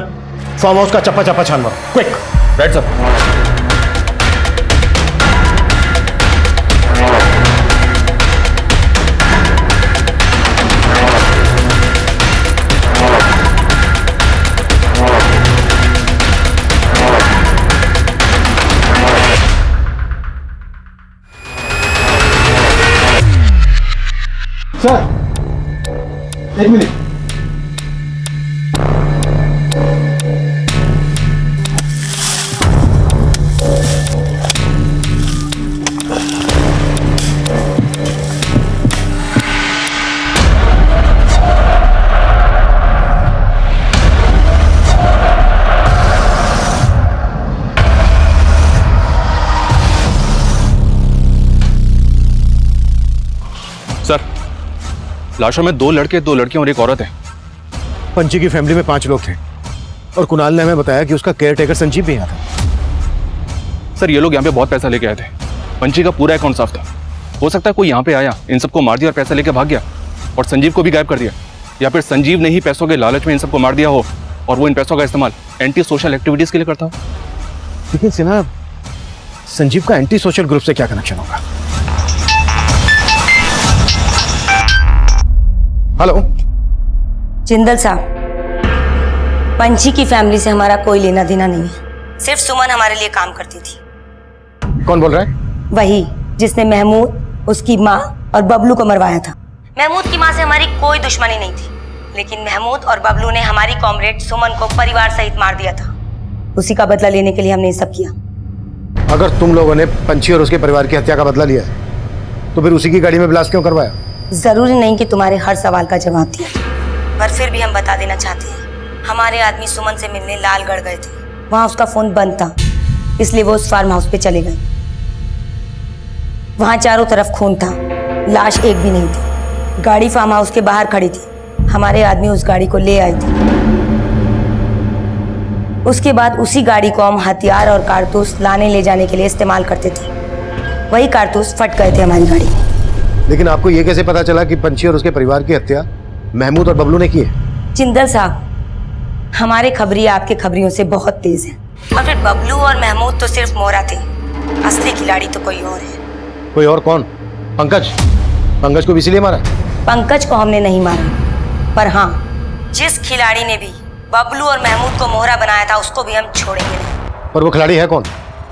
फार्म हाउस का चप्पा चप्पा छान मारो, क्विक। Right sir. सर एक मिनट। सर लाशों में 2 लड़के 2 लड़कियां और एक औरत है। पंची की फैमिली में 5 लोग थे और कुणाल ने हमें बताया कि उसका केयरटेकर संजीव भी यहाँ था। सर ये लोग यहाँ पे बहुत पैसा लेके आए थे। पंची का पूरा अकाउंट साफ था। हो सकता है कोई यहाँ पे आया, इन सबको मार दिया और पैसा लेके भाग गया और संजीव को भी गायब कर दिया, या फिर संजीव ने ही पैसों के लालच में इन सबको मार दिया हो और वो इन पैसों का इस्तेमाल एंटी सोशल एक्टिविटीज के लिए करता हो। लेकिन सिन्हा, संजीव का एंटी सोशल ग्रुप से क्या कनेक्शन होगा? हेलो जिंदल साहब, पंछी की फैमिली से हमारा कोई लेना देना नहीं है। सिर्फ सुमन हमारे लिए काम करती थी। कौन बोल रहा है? वही जिसने महमूद, उसकी माँ और बबलू को मरवाया था। महमूद की माँ से हमारी कोई दुश्मनी नहीं थी, लेकिन महमूद और बबलू ने हमारी कॉमरेड सुमन को परिवार सहित मार दिया था। उसी का बदला लेने के लिए हमने ये सब किया। अगर तुम लोगों ने पंछी और उसके परिवार की हत्या का बदला लिया है तो फिर उसी की गाड़ी में ब्लास्ट क्यों करवाया? जरूरी नहीं कि तुम्हारे हर सवाल का जवाब दिया, पर फिर भी हम बता देना चाहते हैं। हमारे आदमी सुमन से मिलने लालगढ़ गए थे। वहां उसका फोन बंद था, इसलिए वो उस फार्म हाउस पे चले गए। वहां चारों तरफ खून था, लाश एक भी नहीं थी। गाड़ी फार्म हाउस के बाहर खड़ी थी। हमारे आदमी उस गाड़ी को ले आए थे। उसके बाद उसी गाड़ी को हम हथियार और कारतूस लाने ले जाने के लिए इस्तेमाल करते थे। वही कारतूस फट गए थे हमारी गाड़ी में। लेकिन आपको यह कैसे पता चला कि पंछी और उसके परिवार की हत्या महमूद और बबलू ने की है? जिंदल साहब, हमारे खबरी आपके खबरियों से बहुत तेज है। और फिर बबलू और महमूद तो सिर्फ मोहरा थे, असली खिलाड़ी तो कोई और है। कोई और कौन? पंकज? पंकज को भी इसीलिए मारा? पंकज को हमने नहीं मारा, पर हाँ, जिस खिलाड़ी ने भी बबलू और महमूद को मोहरा बनाया था उसको भी हम छोड़ेंगे नहीं। पर वो खिलाड़ी है कौन?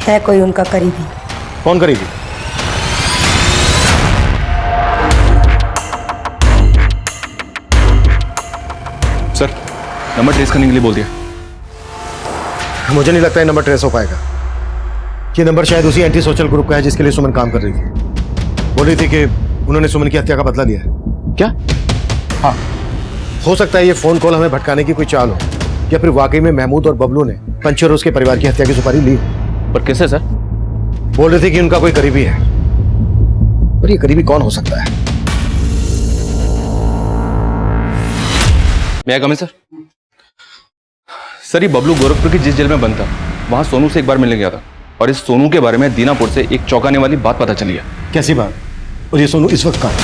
है कोई उनका करीबी। कौन करीबी? सर नंबर ट्रेस करने के लिए बोल दिया। मुझे नहीं लगता ये नंबर ट्रेस हो पाएगा। ये नंबर शायद उसी एंटी सोशल ग्रुप का है जिसके लिए सुमन काम कर रही थी। बोल रही थी कि उन्होंने सुमन की हत्या का बदला लिया है। क्या? हाँ, हो सकता है ये फोन कॉल हमें भटकाने की कोई चाल हो, या फिर वाकई में महमूद और बबलू ने पंछी और उसके परिवार की हत्या की सुपारी ली। पर कैसे सर? बोल रहे थे कि उनका कोई करीबी है, पर ये करीबी कौन हो सकता है? मैं कम सर? सर ये बबलू गोरखपुर की जिस जेल में बंद था वहां सोनू से एक बार मिलने गया था और इस सोनू के बारे में दीनापुर से एक चौंकाने वाली बात पता चली है। कैसी बात? और ये सोनू इस वक्त कहाँ है?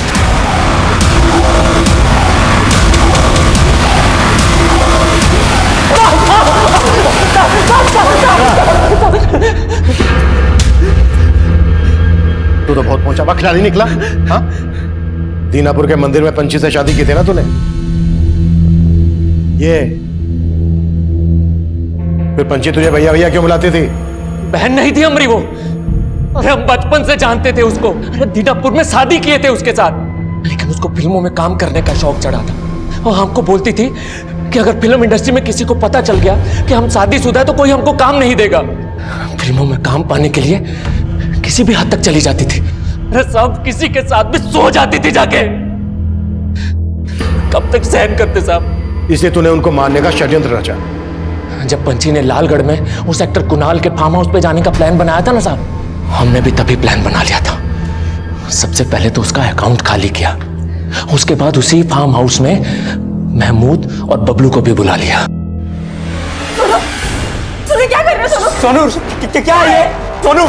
तू तो बहुत पहुंचा खिलाड़ी निकला। हाँ, दीनापुर के मंदिर में पंछी से शादी की थी ना तूने? ये फिर पंची तुझे भैया भैया क्यों बुलाती थी? बहन नहीं थी हमारी वो। अरे हम बचपन से जानते थे उसको। अरे दीनापुर में शादी किए थे उसके साथ, लेकिन उसको फिल्मों में काम करने का शौक चढ़ा था। और हमको बोलती थी कि अगर फिल्म इंडस्ट्री में किसी को पता चल गया कि हम शादीशुदा है तो कोई हमको काम नहीं देगा। फिल्मों में काम पाने के लिए किसी भी हद तक चली जाती थी। अरे सब किसी के साथ भी सो जाती थी जाके। कब तक सहन करते साहब? इसलिए तूने उनको मारने का षड्यंत्र रचा। जब पंची ने लालगढ़ में उस एक्टर कुणाल के फार्म हाउस पे जाने का प्लान बनाया था ना साहब, हमने भी तभी प्लान बना लिया था। सबसे पहले तो उसका अकाउंट खाली किया, उसके बाद उसी फार्म हाउस में महमूद और बबलू को भी बुला लिया। सोनू क्या कर रहे हो? सोनू क्या है ये? सोनू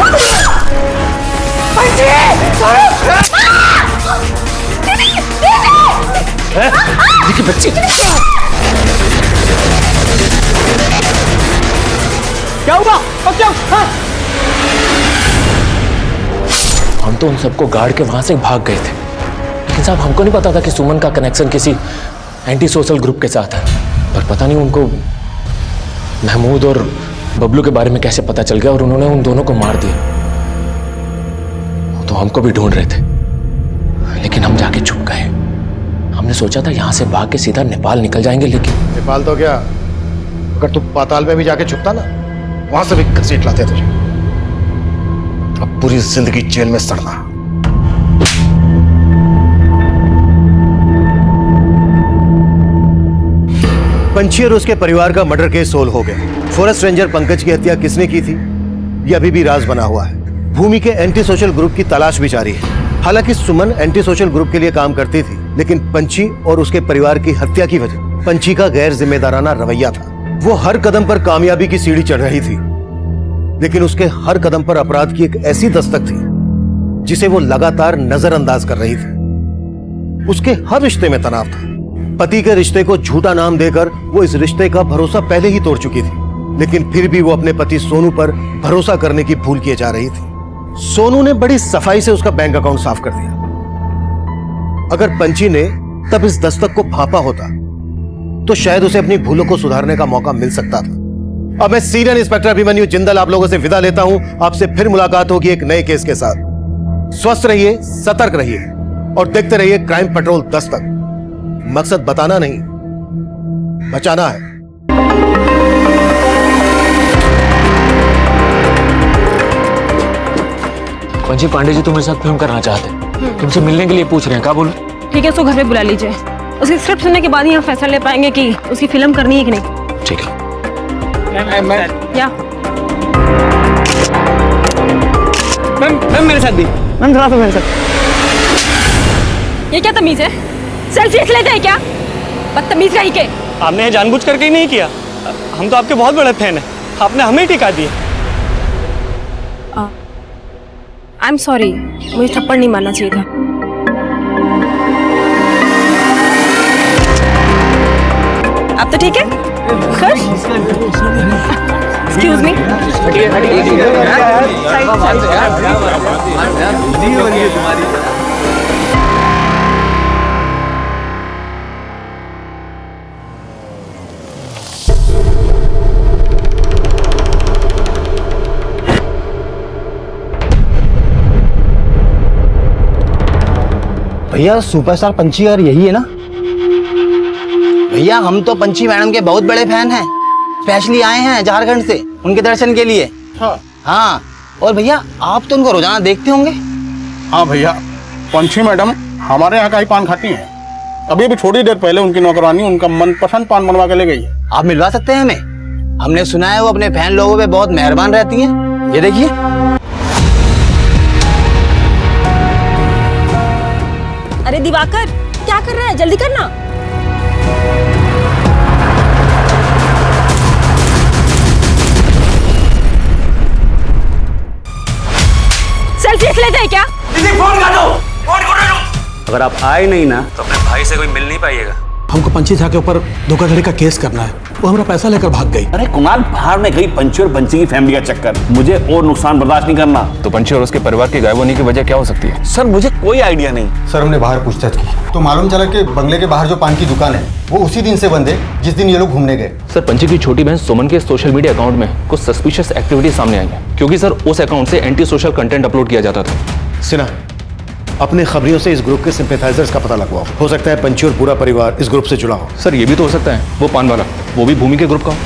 देखिए बच्ची क्या हुआ? क्या? हम तो उन सबको गाड़ के वहां से भाग गए थे, लेकिन साहब हमको नहीं पता था कि सुमन का कनेक्शन किसी एंटी सोशल ग्रुप के साथ है। पर पता नहीं उनको महमूद और बबलू के बारे में कैसे पता चल गया और उन्होंने उन दोनों को मार दिया। तो हमको भी ढूंढ रहे थे, लेकिन हम जाके छुप गए। हमने सोचा था यहां से भाग के सीधा नेपाल निकल जाएंगे, लेकिन नेपाल तो क्या, अगर तू पाताल में भी जाके छुपता ना, वहां से भी घसीट लाते तुझे। अब पूरी जिंदगी जेल में सड़ना। पंची और उसके परिवार का मर्डर केस सोल्व हो गया। फॉरेस्ट रेंजर पंकज की हत्या किसने की थी, यह अभी भी राज बना हुआ है। भूमि के एंटी सोशल ग्रुप की तलाश भी जारी है। हालांकि सुमन एंटी सोशल ग्रुप के लिए काम करती थी, लेकिन पंची और उसके परिवार की हत्या की वजह पंची का गैर जिम्मेदाराना रवैया था। वो हर कदम पर कामयाबी की सीढ़ी चढ़ रही थी, लेकिन उसके हर कदम पर अपराध की एक ऐसी दस्तक थी जिसे वो लगातार नजरअंदाज कर रही थी। उसके हर रिश्ते में तनाव था। पति के रिश्ते को झूठा नाम देकर वो इस रिश्ते का भरोसा पहले ही तोड़ चुकी थी, लेकिन फिर भी वो अपने पति सोनू पर भरोसा करने की भूल किए जा रही थी। सोनू ने बड़ी सफाई से उसका बैंक अकाउंट साफ कर दिया। अगर पंची ने तब इस दस्तक को भांपा होता तो शायद उसे अपनी भूलों को सुधारने का मौका मिल सकता था। अब मैं सीनियर इंस्पेक्टर अभिमन्यु जिंदल आप लोगों से विदा लेता हूं। आपसे फिर मुलाकात होगी एक नए केस के साथ। स्वस्थ रहिए, सतर्क रहिए और देखते रहिए क्राइम पेट्रोल दस्तक। मकसद बताना नहीं, बचाना है। पंची पांडे जी तो मेरे साथ फिल्म करना चाहते हैं, तुमसे मिलने के लिए पूछ रहे हैं, क्या बोलूं? ठीक है, उसको घर पे बुला लीजिए। उसकी स्क्रिप्ट सुनने के बाद ही हम फैसला ले पाएंगे कि उसकी फिल्म करनी है कि नहीं। ठीक है। या मैम मेरे साथ भी, मैम थोड़ा सा मेरे साथ। ये क्या तमीज है? सेल्फी लेते हैं क्या? बदतमीज कहीं के। आपने जानबूझ करके ही नहीं किया, हम तो आपके बहुत बड़े फैन हैं। आपने हमें टिका दिया। आई एम सॉरी, मुझे थप्पड़ नहीं मारना चाहिए था। अब तो ठीक है? खुश? Excuse me. भैया सुपरस्टार पंची और यही है ना? भैया हम तो पंची मैडम के बहुत बड़े फैन हैं। स्पेशली आए हैं झारखंड से उनके दर्शन के लिए। हाँ, और भैया आप तो उनको रोजाना देखते होंगे। हाँ भैया, पंची मैडम हमारे यहाँ का ही पान खाती हैं। अभी भी थोड़ी देर पहले उनकी नौकरानी उनका मनपसंद पान बनवा के ले गई है। आप मिलवा सकते हैं हमें? हमने सुना है वो अपने फैन लोगों पे बहुत मेहरबान रहती हैं। ये देखिए। अरे दिवाकर, क्या कर रहा है? जल्दी करना। सेल्फी लेते हैं क्या? फोन कर दो, फोन कर दो। अगर आप आए नहीं ना तो अपने भाई से कोई मिल नहीं पाइएगा। हमको पंची झा के ऊपर धोखाधड़ी का केस करना है। वो हमारा पैसा लेकर भाग गई। अरे कुणाल, बाहर में गई पंची और पंची की फैमिली का चक्कर, मुझे और नुकसान बर्दाश्त नहीं करना। तो पंची और उसके परिवार के गायब होने की वजह क्या हो सकती है? सर मुझे कोई आइडिया नहीं। सर हमने बाहर पूछताछ की तो मालूम चला कि बंगले के बाहर जो पान की दुकान है वो उसी दिन से बंद है जिस दिन ये लोग घूमने गए। सर पंची की छोटी बहन सुमन के सोशल मीडिया अकाउंट में कुछ सस्पिशियस एक्टिविटी सामने आई है, क्योंकि सर उस अकाउंट से एंटी सोशल कंटेंट अपलोड किया जाता था। सिन्हा, अपने खबरियों से इस ग्रुप के सिंपैथाइजर्स का पता लगवाओ। हो सकता है पंची और पूरा परिवार इस ग्रुप से जुड़ा हो। सर ये भी तो हो सकता है वो पान वाला, वो भी भूमि के ग्रुप का हो।